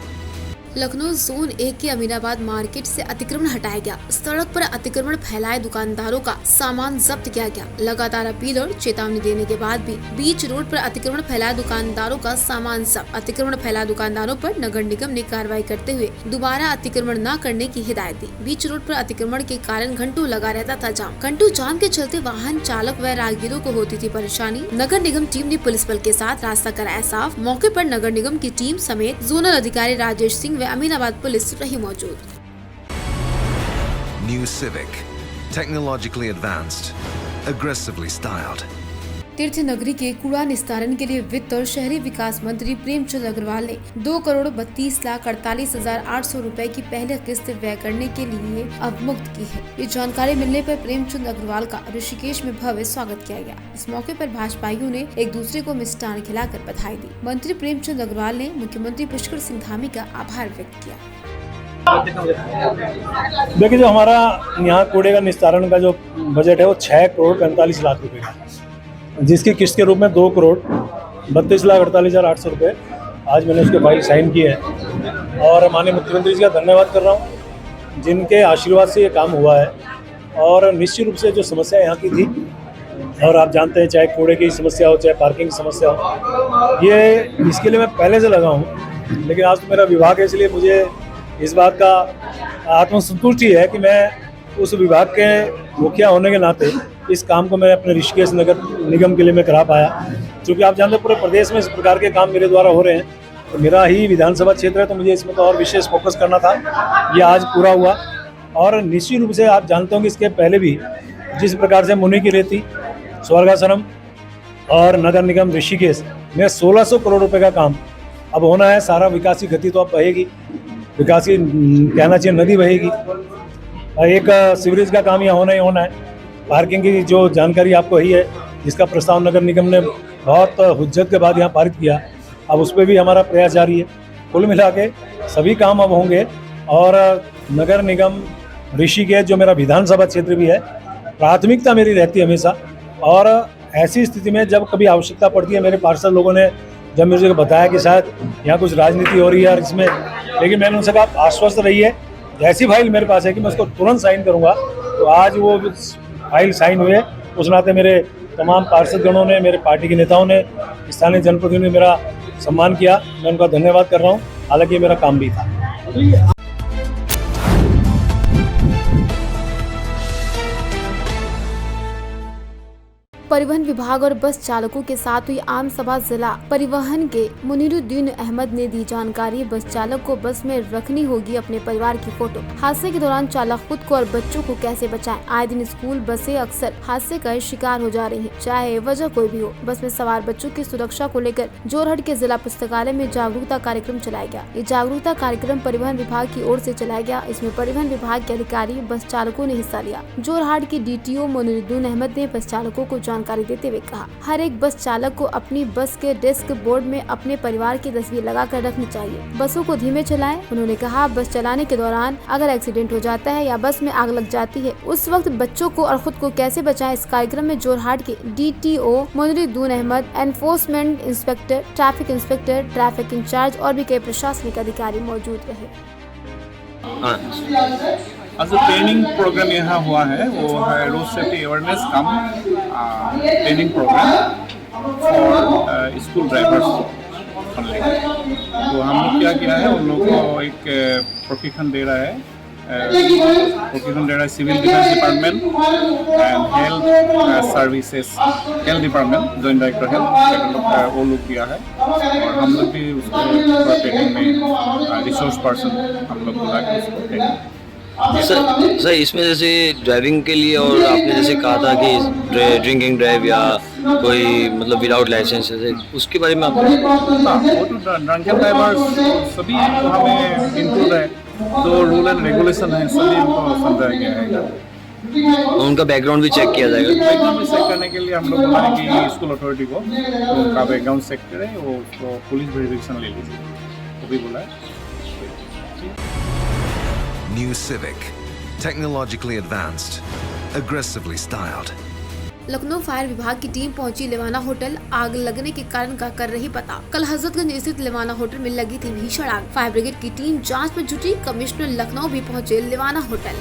Lucknow zone 1 के अमीनाबाद मार्केट से अतिक्रमण हटाया गया। सड़क पर अतिक्रमण फैलाए दुकानदारों का सामान जब्त किया गया। लगातार अपील और चेतावनी देने के बाद भी बीच रोड पर अतिक्रमण फैलाए दुकानदारों का सामान जब्त। अतिक्रमण फैलाए दुकानदारों पर नगर निगम ने कार्रवाई करते हुए दोबारा अतिक्रमण न करने की हिदायत दी। बीच रोड पर अतिक्रमण के कारण घंटों लगा रहता था जाम। घंटों जाम के चलते वाहन चालक व राहगीरों को होती थी परेशानी। नगर निगम टीम ने पुलिस बल के साथ रास्ता कराया साफ। मौके पर नगर निगम की टीम समेत जोनल अधिकारी राजेश सिंह व अमीनाबाद पुलिस रही मौजूद। New Civic, technologically advanced, aggressively styled. तीर्थ नगरी के कूड़ा निस्तारण के लिए वित्त और शहरी विकास मंत्री प्रेमचंद अग्रवाल ने 2,32,48,800 रुपए की पहली किस्त व्यय करने के लिए अवमुक्त की है। ये जानकारी मिलने पर प्रेमचंद अग्रवाल का ऋषिकेश में भव्य स्वागत किया गया। इस मौके पर भाजपाइयों ने एक दूसरे को मिष्टान खिलाकर बधाई दी। मंत्री प्रेमचंद अग्रवाल ने मुख्यमंत्री पुष्कर सिंह धामी का आभार व्यक्त किया। देखिए, जो हमारा यहाँ कूड़े का निस्तारण का जो बजट है वो 6,45,00,000 रुपए का, जिसकी किस्त के रूप में 2,32,48,800 रुपये आज मैंने उसके फाइल साइन किए हैं। और माननीय मुख्यमंत्री जी का धन्यवाद कर रहा हूँ, जिनके आशीर्वाद से ये काम हुआ है। और निश्चित रूप से जो समस्या यहाँ की थी, और आप जानते हैं चाहे कूड़े की समस्या हो चाहे पार्किंग की समस्या हो, ये इसके लिए मैं पहले से लगा हूँ। लेकिन आज तो मेरा विभाग है, इसलिए मुझे इस बात का आत्मसंतुष्टि है कि मैं उस विभाग के मुखिया होने के नाते इस काम को मैं अपने ऋषिकेश नगर निगम के लिए मैं करा पाया। क्योंकि आप जानते हैं पूरे प्रदेश में इस प्रकार के काम मेरे द्वारा हो रहे हैं, तो मेरा ही विधानसभा क्षेत्र है, तो मुझे इसमें तो और विशेष फोकस करना था। ये आज पूरा हुआ। और निश्चित रूप से आप जानते होंगे इसके पहले भी जिस प्रकार से मुनि की रेती, स्वर्गाश्रम और नगर निगम ऋषिकेश में 1,600 करोड़ रुपये का काम अब होना है। सारा विकास की गति तो अब बहेगी, विकास की कहना चाहिए नदी बहेगी। एक सीवरेज का काम यहाँ होना ही होना है। पार्किंग की जो जानकारी आपको ही है, जिसका प्रस्ताव नगर निगम ने बहुत हुज्जत के बाद यहाँ पारित किया, अब उस पर भी हमारा प्रयास जारी है। कुल मिला के सभी काम अब होंगे। और नगर निगम ऋषिकेश जो मेरा विधानसभा क्षेत्र भी है, प्राथमिकता मेरी रहती है हमेशा। और ऐसी स्थिति में जब कभी आवश्यकता पड़ती है, मेरे पार्षद लोगों ने जब मुझे बताया कि शायद यहाँ कुछ राजनीति हो रही है और इसमें, लेकिन मैंने उनसे कहा आश्वस्त रहिए, ऐसी फाइल मेरे पास है कि मैं उसको तुरंत साइन करूँगा। तो आज वो फाइल साइन हुए। उस नाते मेरे तमाम पार्षदगणों ने, मेरे पार्टी के नेताओं ने, स्थानीय जनप्रतिनिधियों ने मेरा सम्मान किया। मैं उनका धन्यवाद कर रहा हूँ, हालांकि ये मेरा काम भी था। परिवहन विभाग और बस चालकों के साथ हुई आम सभा जिला परिवहन के मुनीरुद्दीन अहमद ने दी जानकारी। बस चालक को बस में रखनी होगी अपने परिवार की फोटो। हादसे के दौरान चालक खुद को और बच्चों को कैसे बचाएं? आए दिन स्कूल बसें अक्सर हादसे का शिकार हो जा रही हैं, चाहे वजह कोई भी हो। बस में सवार बच्चों की सुरक्षा को लेकर जोरहट के जिला पुस्तकालय में जागरूकता कार्यक्रम चलाया गया। ये जागरूकता कार्यक्रम परिवहन विभाग की ओर से चलाया गया। इसमें परिवहन विभाग के अधिकारी, बस चालकों ने हिस्सा लिया। जोरहाट के DTO मुनीरुद्दीन अहमद ने बस चालकों को जानकारी देते हुए कहा, हर एक बस चालक को अपनी बस के डेस्क बोर्ड में अपने परिवार की तस्वीर लगाकर रखनी चाहिए। बसों को धीमे चलाएं। उन्होंने कहा, बस चलाने के दौरान अगर एक्सीडेंट हो जाता है या बस में आग लग जाती है, उस वक्त बच्चों को और खुद को कैसे बचाएं। इस कार्यक्रम में जोरहाट के DTO Muniruddin Ahmed, enforcement inspector, traffic inspector, traffic in charge और भी कई प्रशासनिक अधिकारी मौजूद रहे। आज ट्रेनिंग प्रोग्राम यहाँ हुआ है, वो है road safety awareness cum training programme for school drivers only. तो हम लोग क्या किया है, उन लोगों को एक प्रशिक्षण दे रहा है civil defence department and health services, health department, joint director health, वो लोग किया है। और हम लोग भी उसको ट्रेनिंग में रिसोर्स पर्सन हम लोग बुला के उसको ट्रेनिंग। सर इसमें जैसे ड्राइविंग के लिए, और आपने जैसे कहा था कि ड्रिंकिंग ड्राइव या कोई मतलब विदाउट लाइसेंस, उसके बारे में आप वो तो ड्रंकन ड्राइवर्स सभी हमें इंक्लूड है, जो रूल एंड रेगुलेशन है सभी हमको समझाया गया है। उनका बैकग्राउंड भी चेक किया जाएगा। बैकग्राउंड भी चेक करने के लिए हम लोग बोला कि स्कूल अथॉरिटी को उनका बैकग्राउंड चेक करें, वो उसको पुलिस वेरिफिकेशन ले लीजिए, वो भी बोला है। New Civic, technologically advanced, aggressively styled. Lucknow fire विभाग की टीम पहुंची लेवाना होटल। आग लगने के कारण का कर रही पता। कल हजरतगंज स्थित लेवाना होटल में लगी थी भीषण आग। फायर ब्रिगेड की टीम जांच में जुटी। कमिश्नर लखनऊ भी पहुंचे लेवाना होटल।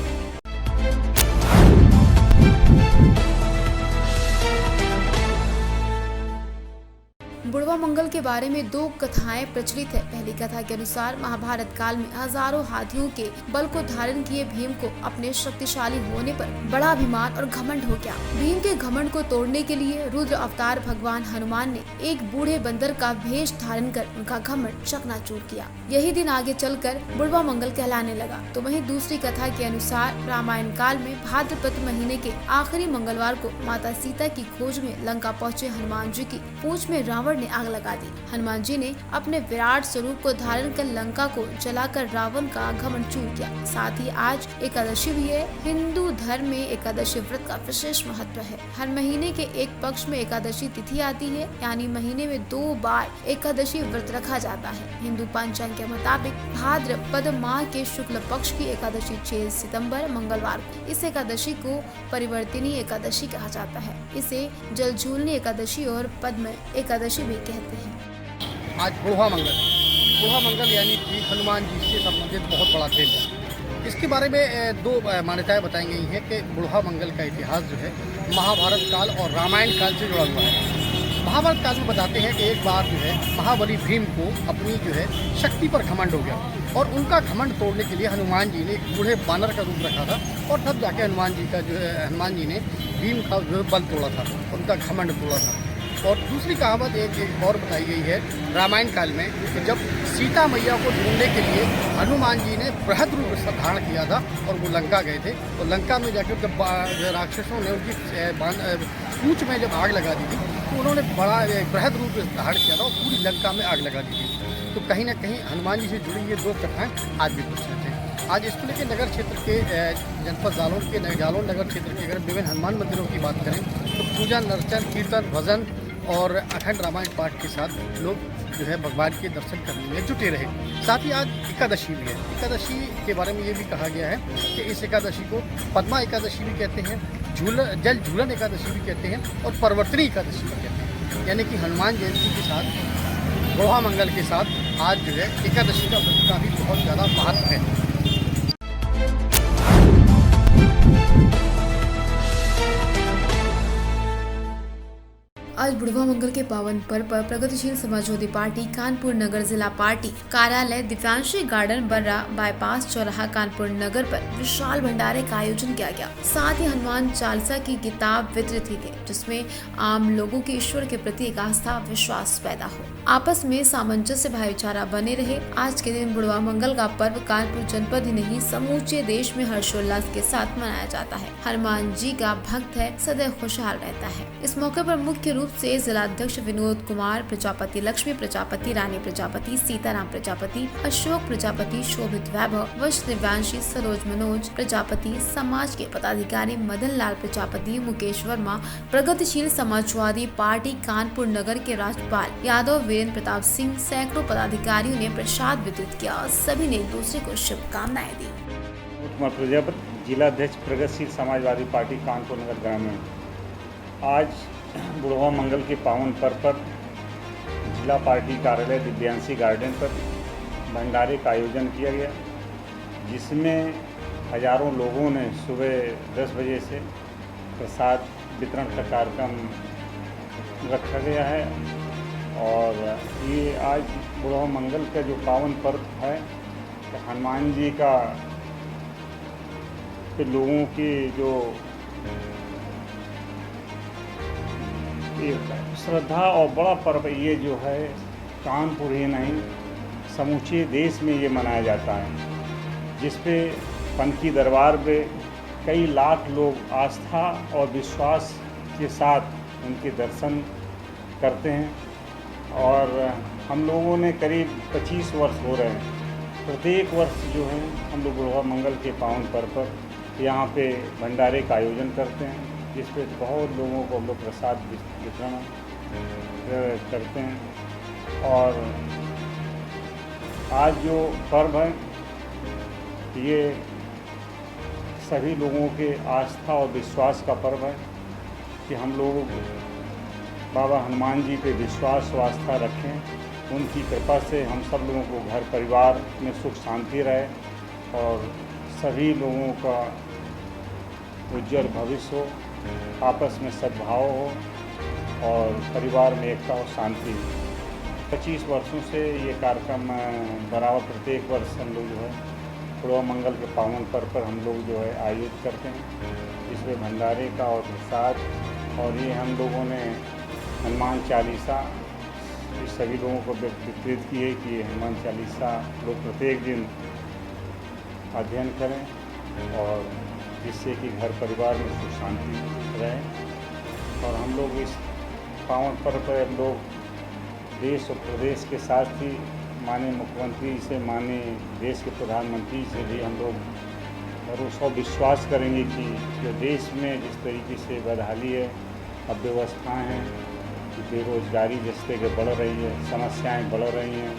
बुढ़वा मंगल के बारे में दो कथाएं प्रचलित है। पहली कथा के अनुसार महाभारत काल में हजारों हाथियों के बल को धारण किए भीम को अपने शक्तिशाली होने पर बड़ा अभिमान और घमंड हो गया। भीम के घमंड को तोड़ने के लिए रुद्र अवतार भगवान हनुमान ने एक बूढ़े बंदर का भेष धारण कर उनका घमंड चकनाचूर किया। यही दिन आगे चलकर बुढ़वा मंगल कहलाने लगा। तो वहीं दूसरी कथा के अनुसार रामायण काल में भाद्रपद महीने के आखिरी मंगलवार को माता सीता की खोज में लंका पहुँचे हनुमान जी की पूंछ में रावण ने आग लगा दी। हनुमान जी ने अपने विराट स्वरूप को धारण कर लंका को जलाकर रावण का घमंड चूर किया। साथ ही आज एकादशी भी है। हिंदू धर्म में एकादशी व्रत का विशेष महत्व है। हर महीने के एक पक्ष में एकादशी तिथि आती है, यानी महीने में 2 बार एकादशी व्रत रखा जाता है। हिंदू पंचांग के मुताबिक भाद्रपद माह के शुक्ल पक्ष की एकादशी 6 सितंबर मंगलवार को। इस एकादशी को परिवर्तिनी एकादशी कहा जाता है। इसे जलझूलनी एकादशी और पद्म एकादशी भी कहते हैं। आज बुढ़वा मंगल यानी कि हनुमान जी से संबंधित बहुत बड़ा दिन है। इसके बारे में 2 मान्यताएं बताई गई हैं कि बुढ़वा मंगल का इतिहास जो है महाभारत काल और रामायण काल से जुड़ा हुआ है। महाभारत काल में बताते हैं कि एक बार जो है महाबली भीम को अपनी जो है शक्ति पर घमंड हो गया और उनका घमंड तोड़ने के लिए हनुमान जी ने एक बूढ़े बानर का रूप रखा था और तब जाके हनुमान जी ने भीम का जो है बल तोड़ा था, उनका घमंड तोड़ा था। और दूसरी कहावत एक और बताई गई है रामायण काल में कि जब सीता मैया को ढूंढने के लिए हनुमान जी ने बृहद रूप धारण किया था और वो लंका गए थे, तो लंका में जाकर जब राक्षसों ने उनकी पूंछ में जब आग लगा दी थी तो उन्होंने बड़ा बृहद रूप धारण किया था और पूरी लंका में आग लगा दी थी। तो कहीं ना कहीं हनुमान जी से जुड़ी ये 2 कथाएँ आज भी प्रचलित हैं। आज इसको के नगर क्षेत्र के जनपद जालौन नगर क्षेत्र के अगर विभिन्न हनुमान मंदिरों की बात करें तो पूजा, अर्चन, कीर्तन, भजन और अखंड रामायण पाठ के साथ लोग जो है भगवान के दर्शन करने में जुटे रहे। साथ ही आज एकादशी भी है। एकादशी के बारे में ये भी कहा गया है कि इस एकादशी को पद्मा एकादशी भी कहते हैं, जल झूलन एकादशी भी कहते हैं और परिवर्तनी एकादशी भी कहते हैं। यानी कि हनुमान जयंती के साथ बुढ़वा मंगल के साथ आज जो है एकादशी का व्रत का भी बहुत ज़्यादा महत्व है। आज बुढ़वा मंगल के पावन पर्व पर प्रगतिशील समाजवादी पार्टी कानपुर नगर जिला पार्टी कार्यालय दिव्यांशी गार्डन बर्रा बाईपास चौराहा कानपुर नगर पर विशाल भंडारे का आयोजन किया गया। साथ ही हनुमान चालीसा की किताब वितरित की गई, जिसमें आम लोगों की ईश्वर के प्रति एक आस्था विश्वास पैदा हो, आपस में सामंजस्य भाईचारा बने रहे। आज के दिन बुढ़वा मंगल का पर्व कानपुर जनपद ही नहीं समूचे देश में हर्षोल्लास के साथ मनाया जाता है। हनुमान जी का भक्त है, सदैव खुशहाल रहता है। इस मौके पर मुख्य रूप से जिलाध्यक्ष विनोद कुमार प्रजापति, लक्ष्मी प्रजापति, रानी प्रजापति, सीताराम प्रजापति, अशोक प्रजापति, शोभित वैभव, वश दिव्यांशी, सरोज मनोज प्रजापति, समाज के पदाधिकारी मदन लाल प्रजापति, मुकेश वर्मा, प्रगतिशील समाजवादी पार्टी कानपुर नगर के राज्यपाल यादव वीरेंद्र प्रताप सिंह, सैकड़ों पदाधिकारियों ने प्रसाद वितरित किया और सभी ने एक दूसरे को शुभकामनाएं दी। कुमार प्रजापति, जिलाध्यक्ष प्रगतिशील समाजवादी पार्टी कानपुर नगर ग्रामीण। आज बुढ़वा मंगल के पावन पर्व पर जिला पार्टी कार्यालय दिव्यांशी गार्डन पर भंडारे का आयोजन किया गया, जिसमें हजारों लोगों ने सुबह 10 बजे से प्रसाद वितरण का कार्यक्रम रखा गया है। और ये आज बुढ़वा मंगल का जो पावन पर्व है, हनुमान जी का लोगों की जो श्रद्धा और बड़ा पर्व ये जो है कानपुर ही नहीं समूचे देश में ये मनाया जाता है, जिस पे पनकी दरबार पे कई लाख लोग आस्था और विश्वास के साथ उनके दर्शन करते हैं। और हम लोगों ने करीब 25 वर्ष हो रहे हैं, प्रत्येक वर्ष जो है हम लोग बुढ़वा मंगल के पावन पर्व पर यहाँ पे भंडारे का आयोजन करते हैं, जिस पे बहुत लोगों को हम लोग प्रसाद वितरण करते हैं। और आज जो पर्व है ये सभी लोगों के आस्था और विश्वास का पर्व है कि हम लोग बाबा हनुमान जी पे विश्वास और आस्था रखें। उनकी कृपा से हम सब लोगों को घर परिवार में सुख शांति रहे और सभी लोगों का उज्जवल भविष्य हो, आपस में सद्भाव हो और परिवार में एकता और शांति। 25 वर्षों से ये कार्यक्रम बराबर प्रत्येक वर्ष हम लोग जो है बुढ़वा मंगल के पावन पर्व पर हम लोग जो है आयोजित करते हैं, जिसमें भंडारे का और प्रसाद। और ये हम लोगों ने हनुमान चालीसा सभी लोगों को वितरित की है कि हनुमान चालीसा लोग प्रत्येक दिन अध्ययन करें और जिससे कि घर परिवार में सुख शांति रहे। और हम लोग इस पावन पर्व पर हम लोग देश और प्रदेश के साथ ही माननीय मुख्यमंत्री से, माननीय देश के प्रधानमंत्री से भी हम लोग भरोसा विश्वास करेंगे कि जो देश में जिस तरीके से बदहाली है, अव्यवस्थाएँ हैं, बेरोजगारी जिस तरह बढ़ रही है, समस्याएं बढ़ रही हैं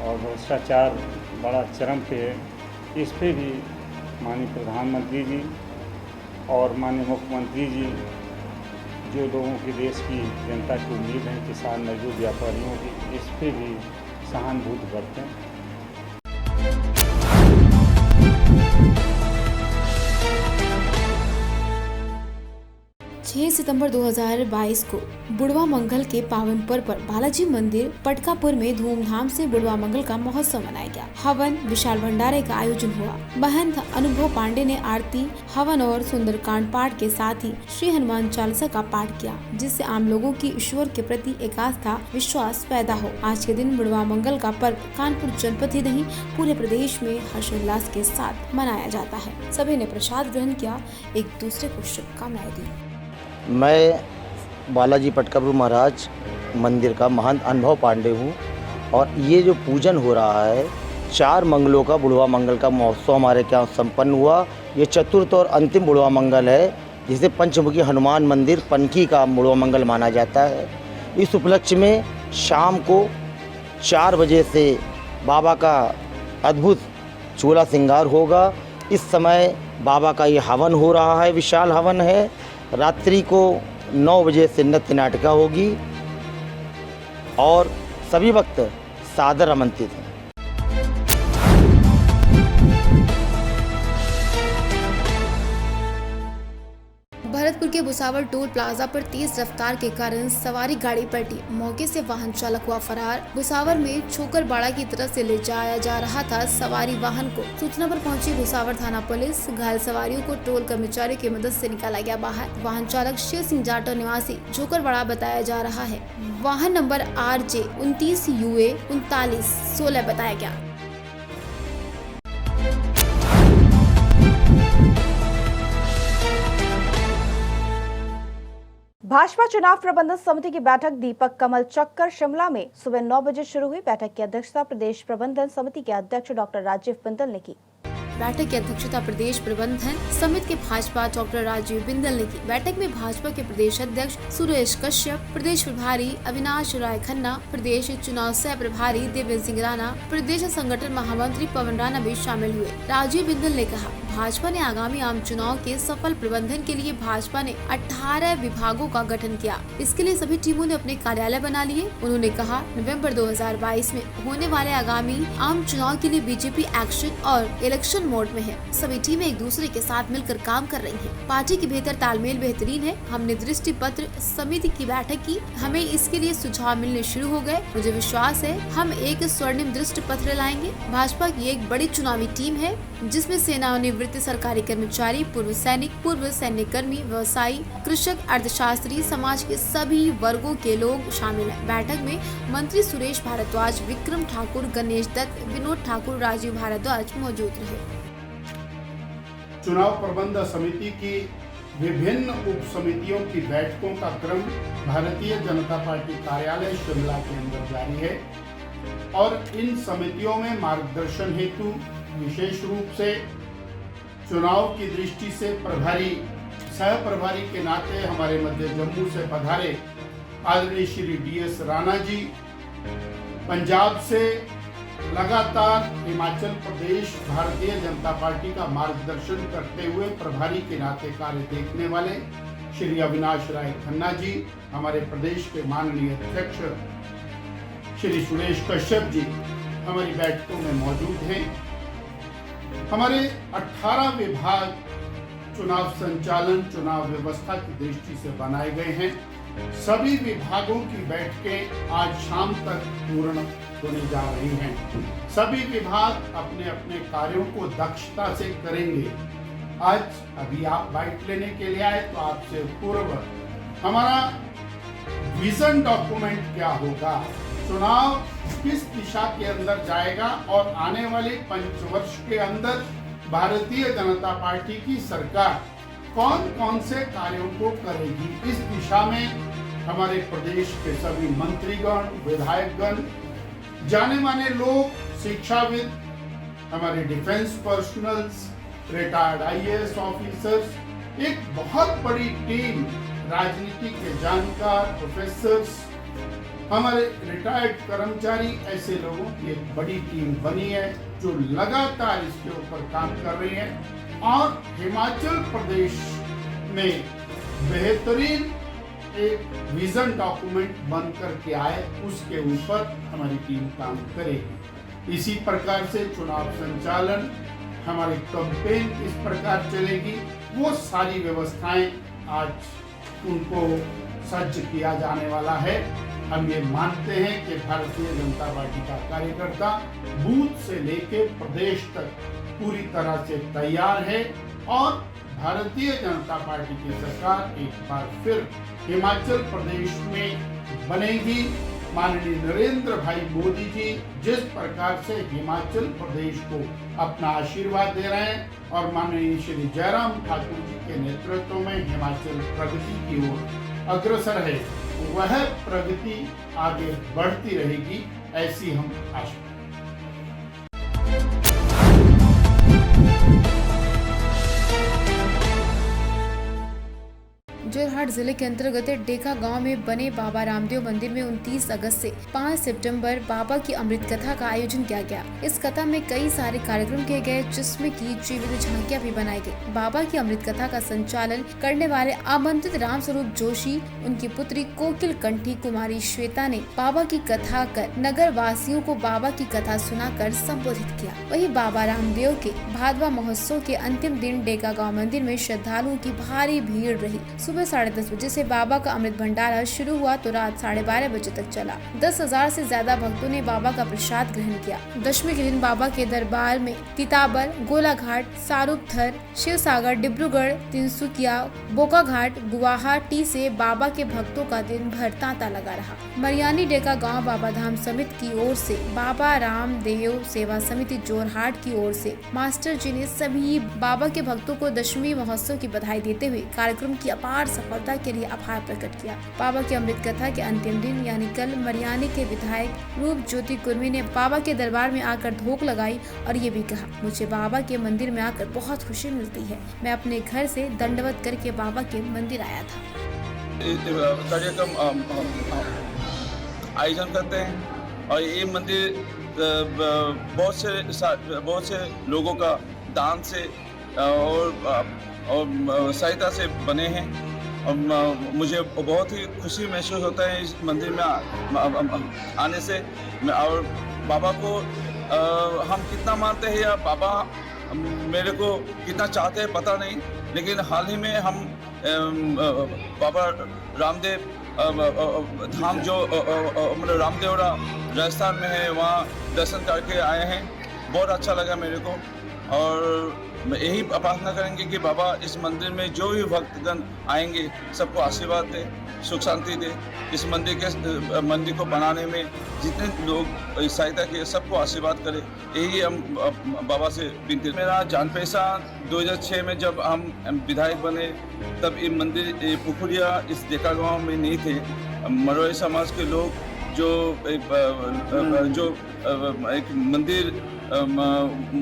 और भ्रष्टाचार बड़ा चरम पे है, इस पे भी माननीय प्रधानमंत्री जी और माननीय मुख्यमंत्री जी जो लोगों की, देश की जनता की उम्मीद है, किसान मजदूर व्यापारियों की, इस पे भी सहानुभूति बरतें। 6 सितंबर 2022 को बुढ़वा मंगल के पावन पर्व पर बालाजी मंदिर पटकापुर में धूमधाम से बुढ़वा मंगल का महोत्सव मनाया गया। हवन, विशाल भंडारे का आयोजन हुआ। महंत अनुभव पांडे ने आरती, हवन और सुंदरकांड पाठ के साथ ही श्री हनुमान चालीसा का पाठ किया, जिससे आम लोगों की ईश्वर के प्रति एक आस्था विश्वास पैदा हो। आज के दिन बुढ़वा मंगल का पर्व कानपुर जनपद ही नहीं पूरे प्रदेश में हर्षोल्लास के साथ मनाया जाता है। सभी ने प्रसाद ग्रहण किया, एक दूसरे को शुभकामनाएं दी। मैं बालाजी पटकापुर महाराज मंदिर का महंत अनुभव पांडे हूँ और ये जो पूजन हो रहा है 4 मंगलों का बुढ़वा मंगल का महोत्सव हमारे यहाँ संपन्न हुआ। ये चतुर्थ और अंतिम बुढ़वा मंगल है, जिसे पंचमुखी हनुमान मंदिर पनकी का बुढ़वा मंगल माना जाता है। इस उपलक्ष्य में शाम को 4 बजे से बाबा का अद्भुत चूल्हा श्रृंगार होगा। इस समय बाबा का ये हवन हो रहा है, विशाल हवन है। रात्रि को 9 बजे से नृत्य नाटिका होगी और सभी भक्त सादर आमंत्रित हैं। भरतपुर गोरखपुर के भुसावल टोल प्लाजा पर तेज रफ्तार के कारण सवारी गाड़ी पलटी, मौके से वाहन चालक हुआ फरार। भुसावल में छोकरबाड़ा की तरफ से ले जाया जा रहा था सवारी वाहन को। सूचना पर पहुंची भुसावल थाना पुलिस, घायल सवारियों को टोल कर्मचारियों की मदद से निकाला गया बाहर। वाहन चालक शेर सिंह जाटो निवासी छोकरबाड़ा बताया जा रहा है। वाहन नंबर RJ 29 UA 3916 बताया गया। भाजपा चुनाव प्रबंधन समिति की बैठक दीपक कमल चक्कर शिमला में सुबह 9 बजे शुरू हुई। बैठक की अध्यक्षता प्रदेश प्रबंधन समिति के अध्यक्ष डॉक्टर राजीव बिंदल ने की। बैठक की अध्यक्षता प्रदेश प्रबंधन समिति के भाजपा डॉक्टर राजीव बिंदल ने की। बैठक में भाजपा के प्रदेश अध्यक्ष सुरेश कश्यप, प्रदेश प्रभारी अविनाश राय खन्ना, प्रदेश चुनाव सह प्रभारी देवेंद्र सिंह राणा, प्रदेश संगठन महामंत्री पवन राणा भी शामिल हुए। राजीव बिंदल ने कहा, भाजपा ने आगामी आम चुनाव के सफल प्रबंधन के लिए भाजपा ने 18 विभागों का गठन किया। इसके लिए सभी टीमों ने अपने कार्यालय बना लिए। उन्होंने कहा, नवंबर 2022 में होने वाले आगामी आम चुनाव के लिए बीजेपी एक्शन और इलेक्शन मोड में है। सभी टीमें एक दूसरे के साथ मिलकर काम कर रही हैं। पार्टी की बेहतर तालमेल बेहतरीन है। हमने दृष्टि पत्र समिति की बैठक की, हमें इसके लिए सुझाव मिलने शुरू हो गए। मुझे विश्वास है हम एक स्वर्णिम दृष्टि पत्र लाएंगे। भाजपा की एक बड़ी चुनावी टीम है जिसमें सेवानिवृत्त सरकारी कर्मचारी, पूर्व सैनिक, पूर्व सैन्य कर्मी, व्यवसायी, कृषक, अर्थशास्त्री, समाज के सभी वर्गों के लोग शामिल हैं। बैठक में मंत्री सुरेश भारद्वाज, विक्रम ठाकुर, गणेश दत्त, विनोद ठाकुर, राजीव भारद्वाज मौजूद रहे। चुनाव प्रबंध समिति की विभिन्न उप समितियों की बैठकों का क्रम भारतीय जनता पार्टी कार्यालय शिमला के अंदर जारी है और इन समितियों में मार्गदर्शन हेतु विशेष रूप से चुनाव की दृष्टि से प्रभारी, सह प्रभारी के नाते हमारे मध्य जम्मू से पधारे आदरणीय श्री DS राणा जी, पंजाब से लगातार हिमाचल प्रदेश भारतीय जनता पार्टी का मार्गदर्शन करते हुए प्रभारी के नाते कार्य देखने वाले श्री अविनाश राय खन्ना जी, हमारे प्रदेश के माननीय अध्यक्ष श्री सुरेश कश्यप जी हमारी बैठकों में मौजूद हैं। हमारे 18 विभाग चुनाव संचालन, चुनाव व्यवस्था की दृष्टि से बनाए गए हैं। सभी विभागों की बैठकें आज शाम तक पूर्ण होने जा रही हैं। सभी विभाग अपने अपने कार्यों को दक्षता से करेंगे। आज अभी आप बाइट लेने के लिए आए तो आपसे पूर्व हमारा विजन डॉक्यूमेंट क्या होगा, चुनाव किस दिशा के अंदर जाएगा और आने वाले 5 वर्ष के अंदर भारतीय जनता पार्टी की सरकार कौन कौन से कार्यों को करेगी, इस दिशा में हमारे प्रदेश के सभी मंत्रीगण, विधायकगण, जाने माने लोग, शिक्षाविद, हमारे defence personnels, retired IAS officers, एक बहुत बड़ी टीम, राजनीति के जानकार, प्रोफेसर्स, हमारे रिटायर्ड कर्मचारी, ऐसे लोगों की एक बड़ी टीम बनी है जो लगातार इसके ऊपर काम कर रही है और हिमाचल प्रदेश में बेहतरीन एक विजन डॉक्यूमेंट बन करके आए, उसके ऊपर हमारी टीम काम करेगी। इसी प्रकार से चुनाव संचालन, हमारी कैंपेन किस प्रकार चलेगी, वो सारी व्यवस्थाएं आज उनको सज्ज किया जाने वाला है। हम ये मानते हैं कि भारतीय जनता पार्टी का कार्यकर्ता बूथ से लेकर प्रदेश तक पूरी तरह से तैयार है और भारतीय जनता पार्टी की सरकार एक बार फिर हिमाचल प्रदेश में बनेगी। माननीय नरेंद्र भाई मोदी जी जिस प्रकार से हिमाचल प्रदेश को अपना आशीर्वाद दे रहे हैं और माननीय श्री जयराम ठाकुर जी के नेतृत्व में हिमाचल प्रगति की ओर अग्रसर है, वह प्रगति आगे बढ़ती रहेगी, ऐसी हम आशा। जोरहाट जोरहाट जिले के अंतर्गत डेका गांव में बने बाबा रामदेव मंदिर में 29 अगस्त से 5 सितंबर बाबा की अमृत कथा का आयोजन किया गया। इस कथा में कई सारे कार्यक्रम किए गए, जिसमें की जीवित झांकियां भी बनाई गई। बाबा की अमृत कथा का संचालन करने वाले आमंत्रित राम स्वरूप जोशी, उनकी पुत्री कोकिल कंठी कुमारी श्वेता ने बाबा की कथा कर नगर वासियों को बाबा की कथा सुनाकर संबोधित किया। वहीं बाबा रामदेव के भादवा महोत्सव के अंतिम दिन डेका गांव मंदिर में श्रद्धालुओं की भारी भीड़ रही। सुबह 10:30 बजे से बाबा का अमृत भंडारा शुरू हुआ तो रात 12:30 बजे तक चला। 10,000 से ज्यादा भक्तों ने बाबा का प्रसाद ग्रहण किया। दशमी के दिन बाबा के दरबार में तिताबर, गोलाघाट, सारूपथर, शिव सागर, डिब्रूगढ़, तिनसुकिया, बोकाघाट, गुवाहाटी से बाबा के भक्तों का दिन भर तांता लगा रहा। मरियानी डेका गांव बाबा धाम समिति की ओर से, बाबा रामदेव सेवा समिति जोरहाट की ओर से मास्टर जी ने सभी बाबा के भक्तों को दशमी महोत्सव की बधाई देते हुए कार्यक्रम की अपार सफलता के लिए आभार प्रकट किया। बाबा की अमृत कथा के अंतिम दिन यानी कल मरियानी के विधायक रूप ज्योति कुर्मी ने बाबा के दरबार में आकर धोख लगाई और ये भी कहा, मुझे बाबा के मंदिर में आकर बहुत खुशी मिलती है। मैं अपने घर से दंडवत करके बाबा के मंदिर आया था। आयोजन करते हैं और ये मंदिर बहुत से लोगों का दान से और सहायता से बने हैं और मुझे बहुत ही खुशी महसूस होता है इस मंदिर में आने से। और बाबा को हम कितना मानते हैं या बाबा मेरे को कितना चाहते हैं पता नहीं, लेकिन हाल ही में हम बाबा रामदेव धाम जो मतलब रामदेवरा राजस्थान में है, वहाँ दर्शन करके आए हैं। बहुत अच्छा लगा मेरे को और यही प्रार्थना करेंगे कि बाबा इस मंदिर में जो भी भक्तगण आएंगे सबको आशीर्वाद दे, सुख शांति दे। इस मंदिर को बनाने में जितने लोग सहायता किए सबको आशीर्वाद करे, यही हम बाबा से विनती। मेरा जान पहचान 2006 में जब हम विधायक बने तब ये मंदिर पुखुरिया इस डेका गाँव में नहीं थे। मरोई समाज के लोग जो एक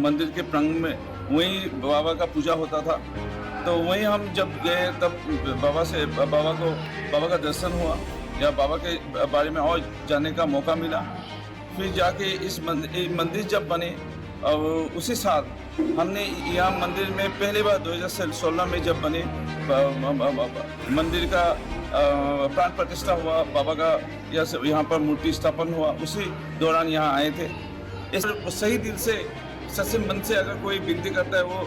मंदिर के प्रांगण में वहीं बाबा का पूजा होता था, तो वहीं हम जब गए तब बाबा का दर्शन हुआ या बाबा के बारे में और जानने का मौका मिला। फिर जाके इस मंदिर जब बने और उसी साल हमने यहाँ मंदिर में पहली बार 2016 में जब बने मंदिर का प्राण प्रतिष्ठा हुआ, बाबा का यहाँ पर मूर्ति स्थापन हुआ, उसी दौरान यहाँ आए थे। इस सही दिल से सच्चे मन से अगर कोई विनती करता है वो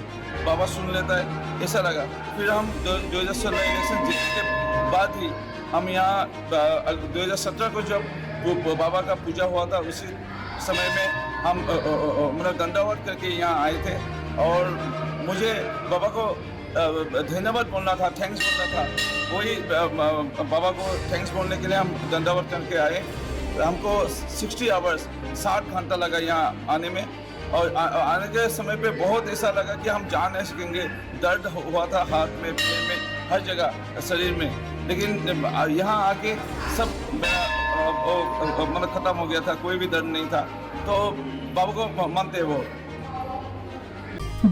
बाबा सुन लेता है, ऐसा लगा। फिर हम 2016 इलेक्शन जीतने के बाद ही हम यहाँ 2017 को जब बाबा का पूजा हुआ था उसी समय में हम मतलब दंडावत करके यहाँ आए थे और मुझे बाबा को धन्यवाद बोलना था, थैंक्स बोलना था। वही बाबा को थैंक्स बोलने के लिए हम दंडावत करके आए। हमको 60 आवर्स 60 घंटा लगा यहाँ आने में और आने के समय पे बहुत ऐसा लगा कि हम जा नहीं सकेंगे। दर्द हुआ था हाथ में, पैर में, हर जगह शरीर में, लेकिन यहाँ आके सब मतलब ख़त्म हो गया था, कोई भी दर्द नहीं था। तो बाबा को मानते हैं वो।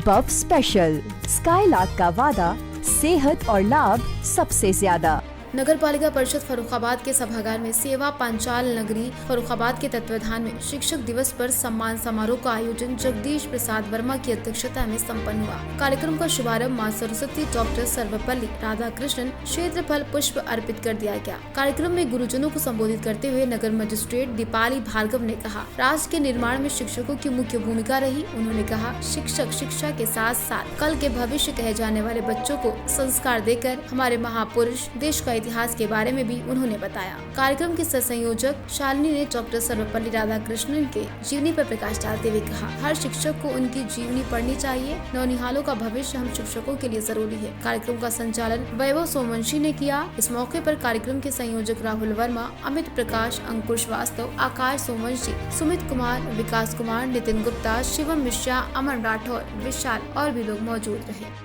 बफ स्पेशल, स्काईलार्क का वादा, सेहत और लाभ सबसे ज्यादा। नगर पालिका परिषद फर्रुखाबाद के सभागार में सेवा पांचाल नगरी फर्रुखाबाद के तत्वाधान में शिक्षक दिवस पर सम्मान समारोह का आयोजन जगदीश प्रसाद वर्मा की अध्यक्षता में संपन्न हुआ। कार्यक्रम का शुभारंभ मां सरस्वती डॉक्टर सर्वपल्ली राधाकृष्णन क्षेत्रफल पुष्प अर्पित कर दिया गया। कार्यक्रम में गुरुजनों को संबोधित करते हुए नगर मजिस्ट्रेट दीपाली भार्गव ने कहा, राष्ट्र के निर्माण में शिक्षकों की मुख्य भूमिका रही। उन्होंने कहा, शिक्षक शिक्षा के साथ साथ कल के भविष्य कहे जाने वाले बच्चों को संस्कार देकर हमारे महापुरुष देश का इतिहास के बारे में भी उन्होंने बताया। कार्यक्रम के संयोजक शालिनी ने डॉक्टर सर्वपल्ली राधाकृष्णन के जीवनी पर प्रकाश डालते हुए कहा, हर शिक्षक को उनकी जीवनी पढ़नी चाहिए। नौनिहालों का भविष्य हम शिक्षकों के लिए जरूरी है। कार्यक्रम का संचालन वैभव सोमवंशी ने किया। इस मौके पर कार्यक्रम के संयोजक राहुल वर्मा, अमित प्रकाश, अंकुर श्रीवास्तव, आकाश सोमवंशी, सुमित कुमार, विकास कुमार, नितिन गुप्ता, शिवम मिश्रा, अमन राठौर, विशाल और भी लोग मौजूद रहे।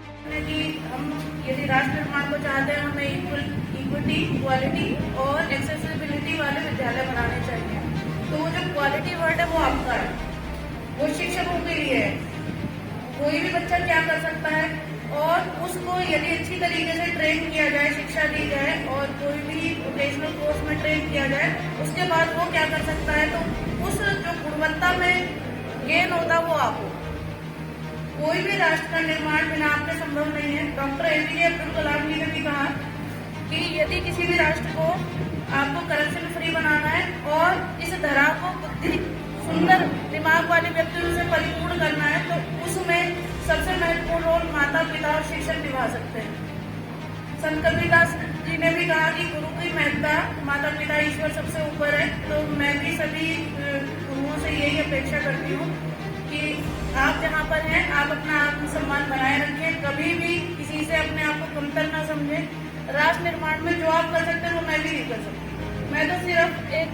हम यदि राष्ट्र निर्माण को चाहते हैं, हमें इक्विटी, क्वालिटी और एक्सेसिबिलिटी वाले विद्यालय बनाने चाहिए। तो वो जो क्वालिटी वर्ड है वो आपका है, वो शिक्षकों के लिए है। कोई भी बच्चा क्या कर सकता है, और उसको यदि अच्छी तरीके से ट्रेन किया जाए, शिक्षा दी जाए और कोई भी वोकेशनल कोर्स में ट्रेन किया जाए, उसके बाद वो क्या कर सकता है, तो उस जो गुणवत्ता में गेन होता है वो आपको। कोई भी राष्ट्र का निर्माण बिना आपके संभव नहीं है। डॉक्टर APJ अब्दुल कलाम जी ने भी कहा कि यदि किसी भी राष्ट्र को आपको करप्शन फ्री बनाना है और इस धरा को बुद्धि सुंदर दिमाग वाले व्यक्तियों से परिपूर्ण करना है, तो उसमें सबसे महत्वपूर्ण रोल माता पिता और शिक्षक निभा सकते हैं। संत कबीरदास जी ने भी कहा कि गुरु की महत्ता, माता पिता ईश्वर सबसे ऊपर है। तो मैं भी सभी गुरुओं से यही अपेक्षा करती हूँ कि आप जहाँ पर हैं आप अपना आत्मसम्मान बनाए रखें, कभी भी किसी से अपने आप को कमतर न समझें। राष्ट्र निर्माण में जो आप कर सकते हैं वो मैं भी नहीं कर सकती। मैं तो सिर्फ एक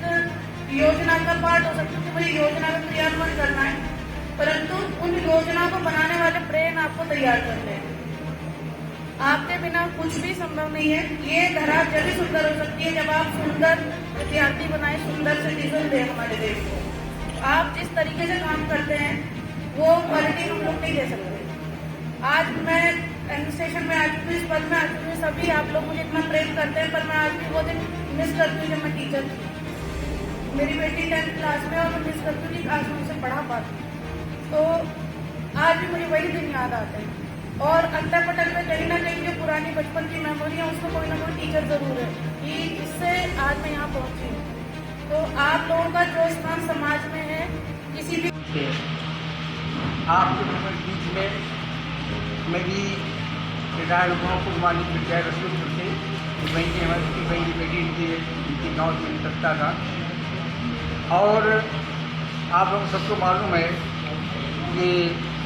योजना का पार्ट हो सकती हूँ कि मुझे योजना का क्रियान्वयन करना है, परंतु उन योजना को बनाने वाले ब्रेन आपको तैयार करते हैं। आपके बिना कुछ भी संभव नहीं है। ये धरा जब भी सुंदर हो सकती है जब आप सुंदर विद्यार्थी बनाए, सुंदर सिटीजन दें हमारे देश को। आप जिस तरीके से काम करते हैं वो क्वालिटी हम लोग नहीं दे सकते। आज मैं एडमिनिस्ट्रेशन में आ चुकी हूँ, इस पद में आ चुकी हूँ, सभी आप लोग मुझे इतना प्रेम करते हैं, पर मैं आज भी वो दिन मिस करती हूँ जब मैं टीचर थी। मेरी बेटी 10th क्लास में और मैं मिस करती हूँ कि आज मैं उसे पढ़ा पाती। तो आज भी मुझे वही दिन याद आते हैं और अंतर पटल में कहीं ना कहीं जो पुरानी बचपन की मेमोरी है उसमें कोई ना कोई टीचर जरूर है कि इससे आज मैं यहाँ पहुँची हूँ। तो आप लोगों का जो स्थान समाज में है, किसी भी आपके बीच में मेरी रिटायर्ड को मालिक विद्या रसूलपुर से वहीं की हमारी वहीं बेटी इनकी गाँव में सकता था। और आप लोगों सबको मालूम है कि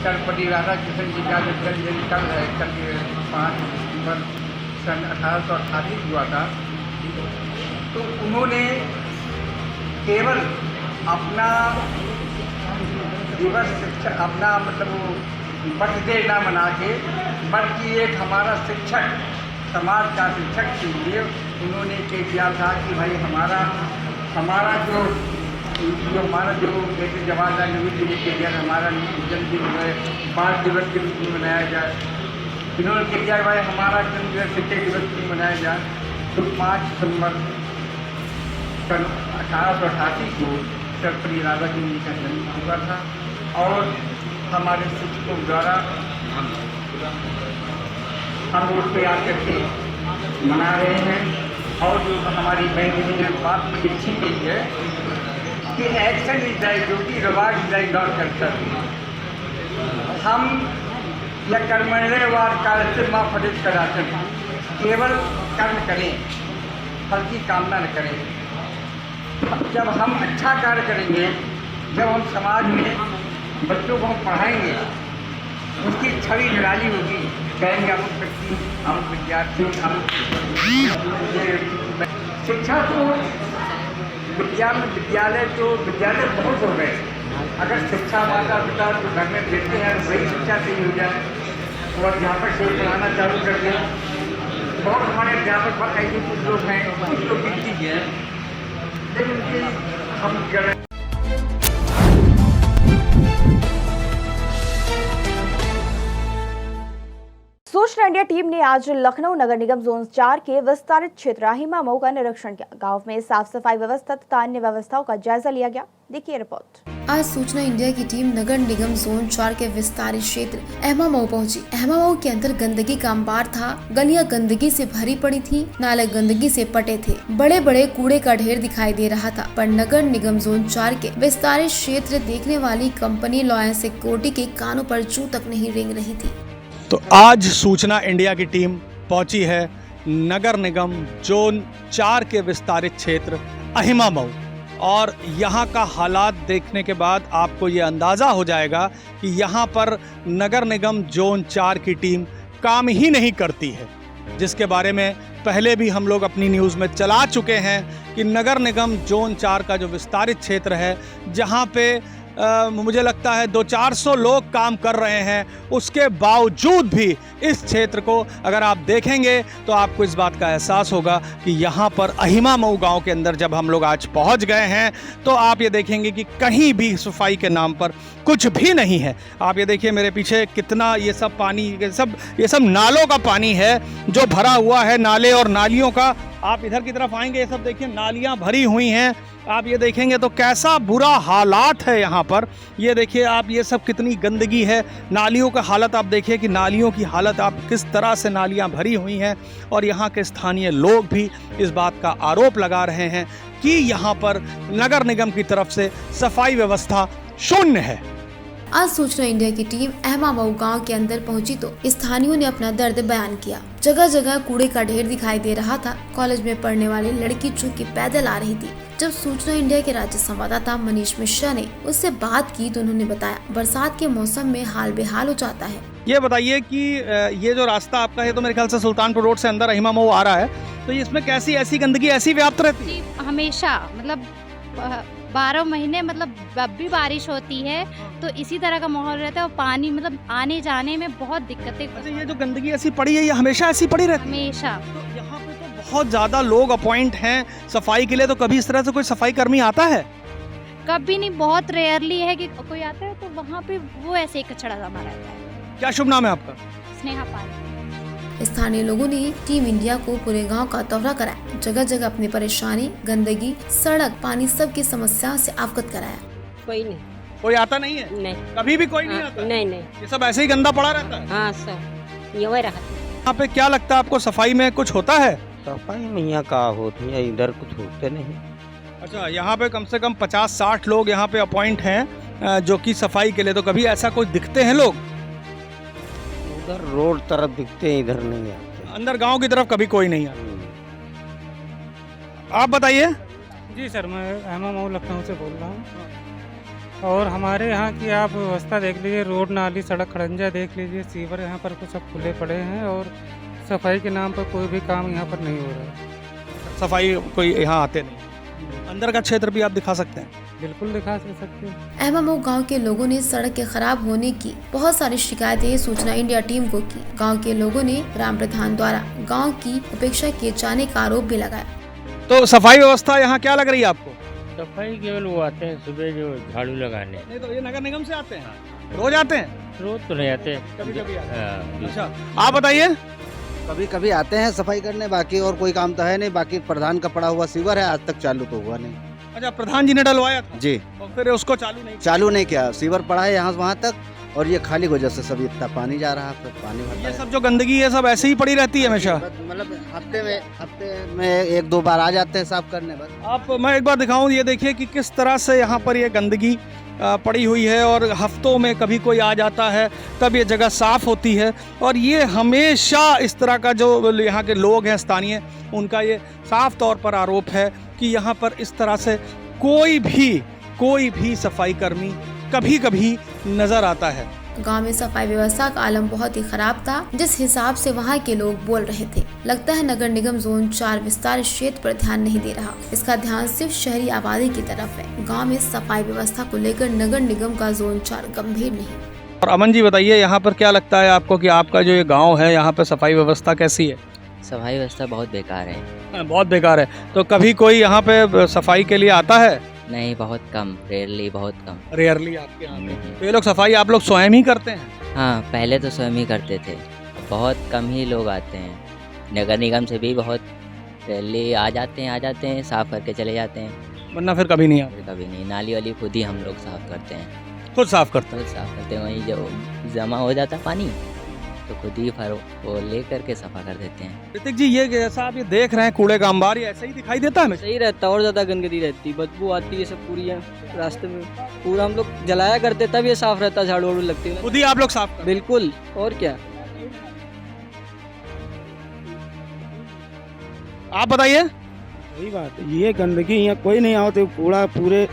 सर्वपति राधाकृष्ण जी का जो जन्म दिन कल है, कल 5 दिसंबर सन 1888 हुआ था। तो उन्होंने केवल अपना दिवस शिक्षा, अपना मतलब बर्थडे ना मना के, बल्कि एक हमारा शिक्षक, समाज का शिक्षक के लिए उन्होंने किया था कि भाई हमारा जो जैसे जवाहरलाल नेहरू जी ने किया हमारा जन्मदिन जो है 5 दिवस के रूप में मनाया जाए। इन्होंने किया भाई हमारा जन्मदिन शिक्षक दिवस में मनाया जाए। तो 5 दिसंबर सन 1888 को सर्वपति राधाकृष्ण जी का जन्म हुआ था और हमारे शिक्षकों द्वारा हम उसको याद करके मना रहे हैं। और जो हमारी बैंक ने बात लिखी गई है कि action is thy duty, reward is thy not culture. हम यह कर्मण्यवाद काल से माँ फटित कराते हैं, केवल कर्म करें, फल की कामना न करें। जब हम अच्छा कार्य करेंगे, जब हम समाज में बच्चों को हम पढ़ाएंगे, उसकी छवि निराली होगी, कहेंगे अमुक व्यक्ति, अमुक विद्यार्थी, अमुक शिक्षा तो विद्यालय बहुत हो गए। अगर शिक्षा माता पिता तो घर में देते हैं तो वही शिक्षा सही हो जाए और अध्यापक से पढ़ाना चालू कर दें। बहुत हमारे अध्यापक ऐसे कुछ लोग हैं, कुछ लोग गिनती हैं, लेकिन उनकी हम गलत। सूचना इंडिया टीम ने आज लखनऊ नगर निगम जोन 4 के विस्तारित क्षेत्र अहिमा मऊ का निरीक्षण किया। गांव में साफ सफाई व्यवस्था तथा अन्य व्यवस्थाओं का जायजा लिया गया। देखिए रिपोर्ट। आज सूचना इंडिया की टीम नगर निगम जोन 4 के विस्तारित क्षेत्र अहिमा मऊ पहुंची। अहिमा मऊ के अंदर गंदगी का अंबार था, गलियां गंदगी से भरी पड़ी थी, नाले गंदगी से पटे थे, बड़े बड़े कूड़े का ढेर दिखाई दे रहा था। पर नगर निगम जोन 4 के विस्तारित क्षेत्र देखने वाली कंपनी लॉयन सिक्योरिटी के कानों पर जू तक नहीं रेंग रही थी। तो आज सूचना इंडिया की टीम पहुंची है नगर निगम जोन 4 के विस्तारित क्षेत्र अहिमा मऊ और यहाँ का हालात देखने के बाद आपको ये अंदाज़ा हो जाएगा कि यहाँ पर नगर निगम जोन 4 की टीम काम ही नहीं करती है, जिसके बारे में पहले भी हम लोग अपनी न्यूज़ में चला चुके हैं कि नगर निगम जोन 4 का जो विस्तारित क्षेत्र है, जहाँ पे मुझे लगता है 200-400 लोग काम कर रहे हैं। उसके बावजूद भी इस क्षेत्र को अगर आप देखेंगे तो आपको इस बात का एहसास होगा कि यहाँ पर अहिमा मऊ गाँव के अंदर जब हम लोग आज पहुँच गए हैं तो आप ये देखेंगे कि कहीं भी सफाई के नाम पर कुछ भी नहीं है। आप ये देखिए मेरे पीछे कितना ये सब पानी, ये सब नालों का पानी है जो भरा हुआ है, नाले और नालियों का। आप इधर की तरफ आएंगे, ये सब देखिए नालियां भरी हुई हैं। आप ये देखेंगे तो कैसा बुरा हालात है यहाँ पर। ये देखिए आप, ये सब कितनी गंदगी है। नालियों का हालत आप देखिए कि नालियों की हालत आप किस तरह से नालियां भरी हुई हैं। और यहाँ के स्थानीय लोग भी इस बात का आरोप लगा रहे हैं कि यहाँ पर नगर निगम की तरफ से सफाई व्यवस्था शून्य है। आज सूचना इंडिया की टीम अहिमा मऊ गांव के अंदर पहुंची तो स्थानीयों ने अपना दर्द बयान किया। जगह जगह कूड़े का ढेर दिखाई दे रहा था। कॉलेज में पढ़ने वाली लड़की जो कि पैदल आ रही थी, जब सूचना इंडिया के राज्य संवाददाता मनीष मिश्रा ने उससे बात की तो उन्होंने बताया बरसात के मौसम में हाल बेहाल हो जाता है। ये बताइए कि ये जो रास्ता आपका है तो मेरे ख्याल से सुल्तानपुर रोड से अंदर अहिमा मऊ आ रहा है, तो इसमें कैसी ऐसी गंदगी ऐसी व्याप्त रहती है? हमेशा मतलब 12 महीने मतलब जब भी बारिश होती है तो इसी तरह का माहौल रहता है और पानी मतलब आने जाने में बहुत दिक्कतें। अच्छा, ये जो गंदगी ऐसी पड़ी है ये हमेशा ऐसी पड़ी रहती है? हमेशा। तो यहाँ पे तो बहुत ज़्यादा लोग अपॉइंट हैं सफाई के लिए, तो कभी इस तरह से कोई सफाई कर्मी आता है? कभी नहीं, बहुत रेयरली है कि कोई आता है तो वहाँ पे वो ऐसे ही कचरा जमा रहता है। क्या शुभ नाम है आपका? स्नेहा पाल। स्थानीय लोगों ने टीम इंडिया को पूरे गांव का दौरा कराया। जगह जगह अपनी परेशानी, गंदगी, सड़क, पानी सब की समस्याओं से अवगत कराया। कोई नहीं, कोई आता नहीं है? नहीं, कभी भी कोई नहीं आता? नहीं। ये सब ऐसे ही गंदा पड़ा रहता है? हाँ सब ये वही रहता है। यहाँ पे क्या लगता है आपको, सफाई में कुछ होता है? सफाई में यहाँ का होती है, इधर कुछ होते नहीं। अच्छा, यहाँ पे कम से कम 50-60 लोग यहाँ पे अपॉइंट हैं जो कि सफाई के लिए, तो कभी ऐसा कोई दिखते हैं लोग? उधर रोड तरफ दिखते हैं, इधर नहीं आते। अंदर गांव की तरफ कभी कोई नहीं आता? आप बताइए। जी सर, मैं अहिमा मऊ लखनऊ से बोल रहा हूँ। और हमारे यहाँ की आप व्यवस्था देख लीजिए, रोड नाली सड़क खड़ंजा देख लीजिए, सीवर यहाँ पर कुछ सब खुले पड़े हैं और सफाई के नाम पर कोई भी काम यहाँ पर नहीं हो रहा है। सफाई कोई यहाँ आते नहीं। अंदर का क्षेत्र भी आप दिखा सकते हैं? बिल्कुल दिखा सकते हैं। अहिमा मऊ गाँव के लोगों ने सड़क के खराब होने की बहुत सारी शिकायतें सूचना इंडिया टीम को की। गाँव के लोगों ने ग्राम प्रधान द्वारा गाँव की उपेक्षा किए जाने का आरोप भी लगाया। तो सफाई व्यवस्था यहाँ क्या लग रही है आपको? सफाई केवल वो आते हैं सुबह जो झाड़ू लगाने। नहीं तो ये नगर निगम से आते हैं? रोज आते हैं? रोज तो नहीं आते, कभी-कभी आते हैं। अच्छा, आप बताइए। कभी कभी आते हैं सफाई करने, बाकी और कोई काम तो है नहीं। बाकी प्रधान का पड़ा हुआ सीवर है, आज तक चालू तो हुआ नहीं। अच्छा, प्रधान जी ने डलवाया था? जी। और फिर उसको चालू नहीं किया। सीवर पड़ा है यहाँ वहाँ तक और ये खाली वजह से सब इतना पानी जा रहा है, पानी भरता ये सब जो गंदगी है सब ऐसे ही पड़ी रहती है हमेशा? मतलब हफ्ते में 1-2 बार आ जाते हैं साफ करने। बस मैं एक बार दिखाऊं, ये देखिए कि किस तरह से यहाँ पर ये गंदगी पड़ी हुई है और हफ्तों में कभी कोई आ जाता है तब ये जगह साफ़ होती है। और ये हमेशा इस तरह का जो यहाँ के लोग हैं स्थानीय, उनका ये साफ तौर पर आरोप है कि यहाँ पर इस तरह से कोई भी सफाई कर्मी कभी कभी नज़र आता है। गांव में सफाई व्यवस्था का आलम बहुत ही खराब था, जिस हिसाब से वहां के लोग बोल रहे थे। लगता है नगर निगम जोन 4 विस्तारित क्षेत्र पर ध्यान नहीं दे रहा। इसका ध्यान सिर्फ शहरी आबादी की तरफ है। गांव में सफाई व्यवस्था को लेकर नगर निगम का जोन 4 गंभीर नहीं। और अमन जी बताइए, यहाँ पर क्या लगता है आपको कि आपका जो ये गाँव है यहाँ पर सफाई व्यवस्था कैसी है? सफाई व्यवस्था बहुत बेकार है। बहुत बेकार है। तो कभी कोई यहाँ पे सफाई के लिए आता है? नहीं, बहुत कम, रेयरली, बहुत कम। रेयरली आपके यहाँ पे? तो ये लोग सफाई आप लोग स्वयं ही करते हैं? हाँ, पहले तो स्वयं ही करते थे, बहुत कम ही लोग आते हैं। नगर निगम से भी बहुत रेयरली आ जाते हैं, साफ करके चले जाते हैं, वरना फिर कभी नहीं आते? कभी नहीं। नाली वाली खुद ही हम लोग साफ करते हैं। खुद साफ करते हैं? वहीं जो जमा हो जाता है पानी तो खुद ही वो ले करके सफा कर देते हैं। ऋतिक जी, ये जैसा आप ये देख रहे हैं कूड़े का अंबार, ये ऐसे ही दिखाई देता है? सही रहता है और ज़्यादा गंदगी रहती है, बदबू आती है सब पूरी है रास्ते में। पूरा हम लोग जलाया करते तब ये साफ रहता, झाड़ू वाड़ू लगती है। खुद ही आप लोग साफ? बिल्कुल, और क्या। आप बताइए। वही बात है, ये गंदगी यहाँ कोई नहीं आओ तो कूड़ा पूरे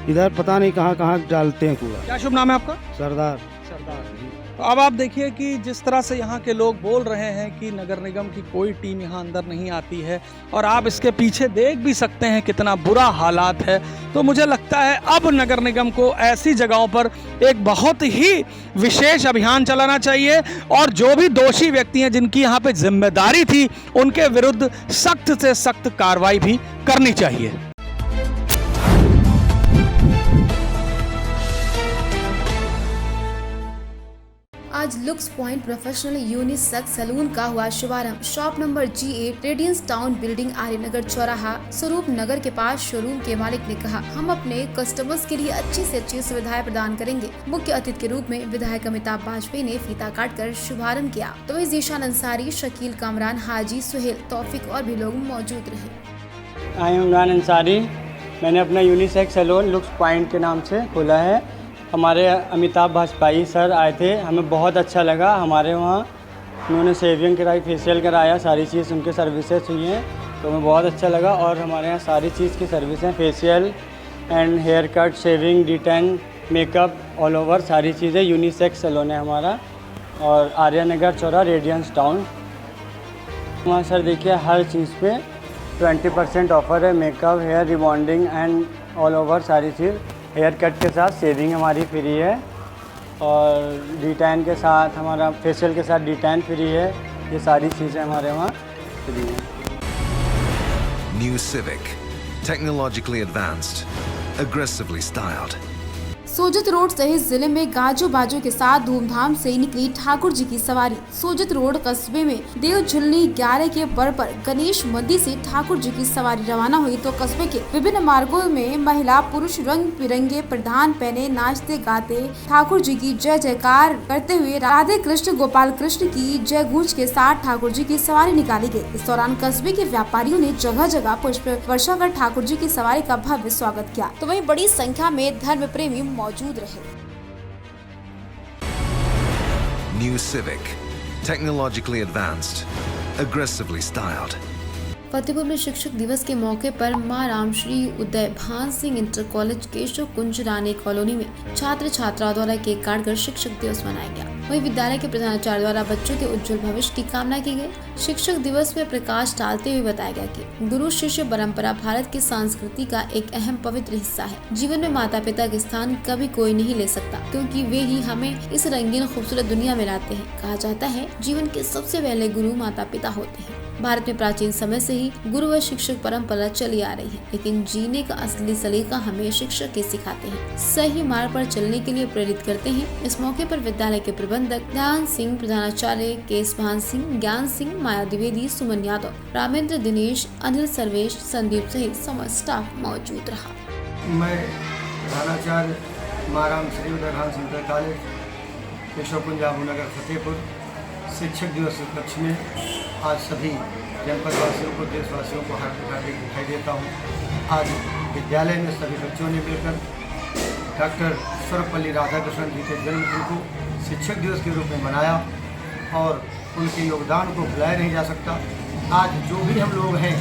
इधर पता नहीं कहाँ डालते हैं कूड़ा। क्या शुभ नाम है आपका? सरदार। अब आप देखिए कि जिस तरह से यहाँ के लोग बोल रहे हैं कि नगर निगम की कोई टीम यहाँ अंदर नहीं आती है, और आप इसके पीछे देख भी सकते हैं कितना बुरा हालात है। तो मुझे लगता है अब नगर निगम को ऐसी जगहों पर एक बहुत ही विशेष अभियान चलाना चाहिए, और जो भी दोषी व्यक्ति हैं जिनकी यहाँ पे जिम्मेदारी थी उनके विरुद्ध सख्त से सख्त कार्रवाई भी करनी चाहिए। आज looks point professional unisex salon का हुआ शुभारंभ। Shop number G8 radiance town building Aryanagar चौराहा स्वरूप नगर के पास। शोरूम के मालिक ने कहा, हम अपने कस्टमर्स के लिए अच्छी से अच्छी सुविधाएं प्रदान करेंगे। मुख्य अतिथि के रूप में विधायक अमिताभ बाजपेयी ने फीता काटकर शुभारंभ किया। तो वही जीशान अंसारी, शकील कामरान, हाजी सुहेल, तौफिक और भी लोग मौजूद रहे। I am Imran Ansari. मैंने अपना यूनिसेक्स सैलून लुक्स पॉइंट के नाम से खोला है। हमारे अमिताभ बाजपेयी सर आए थे, हमें बहुत अच्छा लगा। हमारे वहाँ उन्होंने शेविंग कराई, फेशियल कराया, सारी चीज़ उनके सर्विसेज हुई हैं, तो हमें बहुत अच्छा लगा। और हमारे यहाँ सारी चीज़ की सर्विस हैं, facial and hair cut, shaving, detan, makeup, all over सारी चीज़ें। यूनिसेक्स सैलून है हमारा, और आर्यनगर चौराहा रेडियंस टाउन। वहाँ सर देखिए हर चीज़ पे 20% ऑफ़र है। Makeup, hair rebonding and all over सारी चीज़। हेयर कट के साथ शेविंग हमारी फ्री है, और डिटेन के साथ हमारा फेशियल के साथ डिटेन फ्री है। ये सारी चीज़ें हमारे वहाँ फ्री हैं। New Civic, technologically advanced, aggressively styled. Sojat road सहित जिले में गाजो बाजो के साथ धूमधाम से निकली ठाकुर जी की सवारी। सोजत रोड कस्बे में देव झुलनी 11 के पर्व पर गणेश मंदिर से ठाकुर जी की सवारी रवाना हुई, तो कस्बे के विभिन्न मार्गों में महिला पुरुष रंग बिरंगे परिधान पहने नाचते गाते ठाकुर जी की जय जयकार करते हुए राधे कृष्ण गोपाल कृष्ण की जय गूंज के साथ ठाकुर जी की सवारी निकाली गयी। इस दौरान कस्बे के व्यापारियों ने जगह जगह पुष्प वर्षा कर ठाकुर जी की सवारी का भव्य स्वागत किया, तो वहीं बड़ी संख्या में धर्म प्रेमी मौजूद रहे। New Civic, technologically advanced, aggressively styled. Fatehpur में शिक्षक दिवस के मौके पर मां रामश्री उदय भान सिंह इंटर कॉलेज केशव कुंज रानी कॉलोनी में छात्र छात्राओं द्वारा केक काटकर शिक्षक दिवस मनाया गया। वहीं विद्यालय के प्रधानाचार्य द्वारा बच्चों के उज्जवल भविष्य की कामना की गई। शिक्षक दिवस में प्रकाश डालते हुए बताया गया कि गुरु शिष्य परंपरा भारत की संस्कृति का एक अहम पवित्र हिस्सा है। जीवन में माता पिता का स्थान कभी कोई नहीं ले सकता, क्योंकि वे ही हमें इस रंगीन खूबसूरत दुनिया में लाते हैं। कहा जाता है जीवन के सबसे पहले गुरु माता पिता होते हैं। भारत में प्राचीन समय से ही गुरु व शिक्षक परंपरा चली आ रही है, लेकिन जीने का असली सलीका हमें शिक्षक ही सिखाते हैं, सही मार्ग पर चलने के लिए प्रेरित करते हैं। इस मौके पर विद्यालय के प्रबंधक ध्यान सिंह, प्रधानाचार्य केस भान सिंह, ज्ञान सिंह, माया द्विवेदी, सुमन यादव, रामेंद्र दिनेश, अनिल सर्वेश, संदीप सहित समस्त स्टाफ मौजूद रहा। मैं प्रधानाचार्य मां रामश्री उदय भान सिंह इंटर कॉलेज केशव कुंज नगर फतेहपुर शिक्षक दिवस उपलक्ष्य में आज सभी जनपद वासियों को, देशवासियों को हार्दिक हार्दिक दिखाई देता हूँ। आज विद्यालय में सभी बच्चों ने मिलकर डॉक्टर सर्वपल्ली राधाकृष्णन जी के जन्मदिन को शिक्षक दिवस के रूप में मनाया, और उनके योगदान को भुलाया नहीं जा सकता। आज जो भी हम लोग हैं,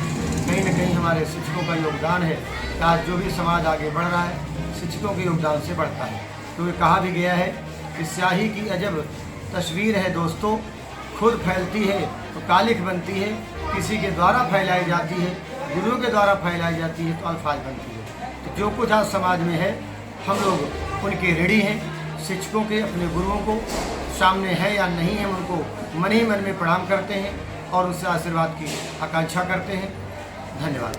कहीं न कहीं हमारे शिक्षकों का योगदान है कि आज जो भी समाज आगे बढ़ रहा है शिक्षकों के योगदान से बढ़ता है। तो ये कहा भी गया है कि स्याही की अजब तस्वीर है दोस्तों, खुद फैलती है तो कालिक बनती है, किसी के द्वारा फैलाई जाती है, गुरु के द्वारा फैलाई जाती है तो अल्फाज बनती है। तो जो कुछ आज समाज में है हम लोग उनके ऋणी हैं। शिक्षकों के अपने गुरुओं को सामने है या नहीं है, उनको मन ही मन में प्रणाम करते हैं और उनसे आशीर्वाद की आकांक्षा करते हैं। धन्यवाद।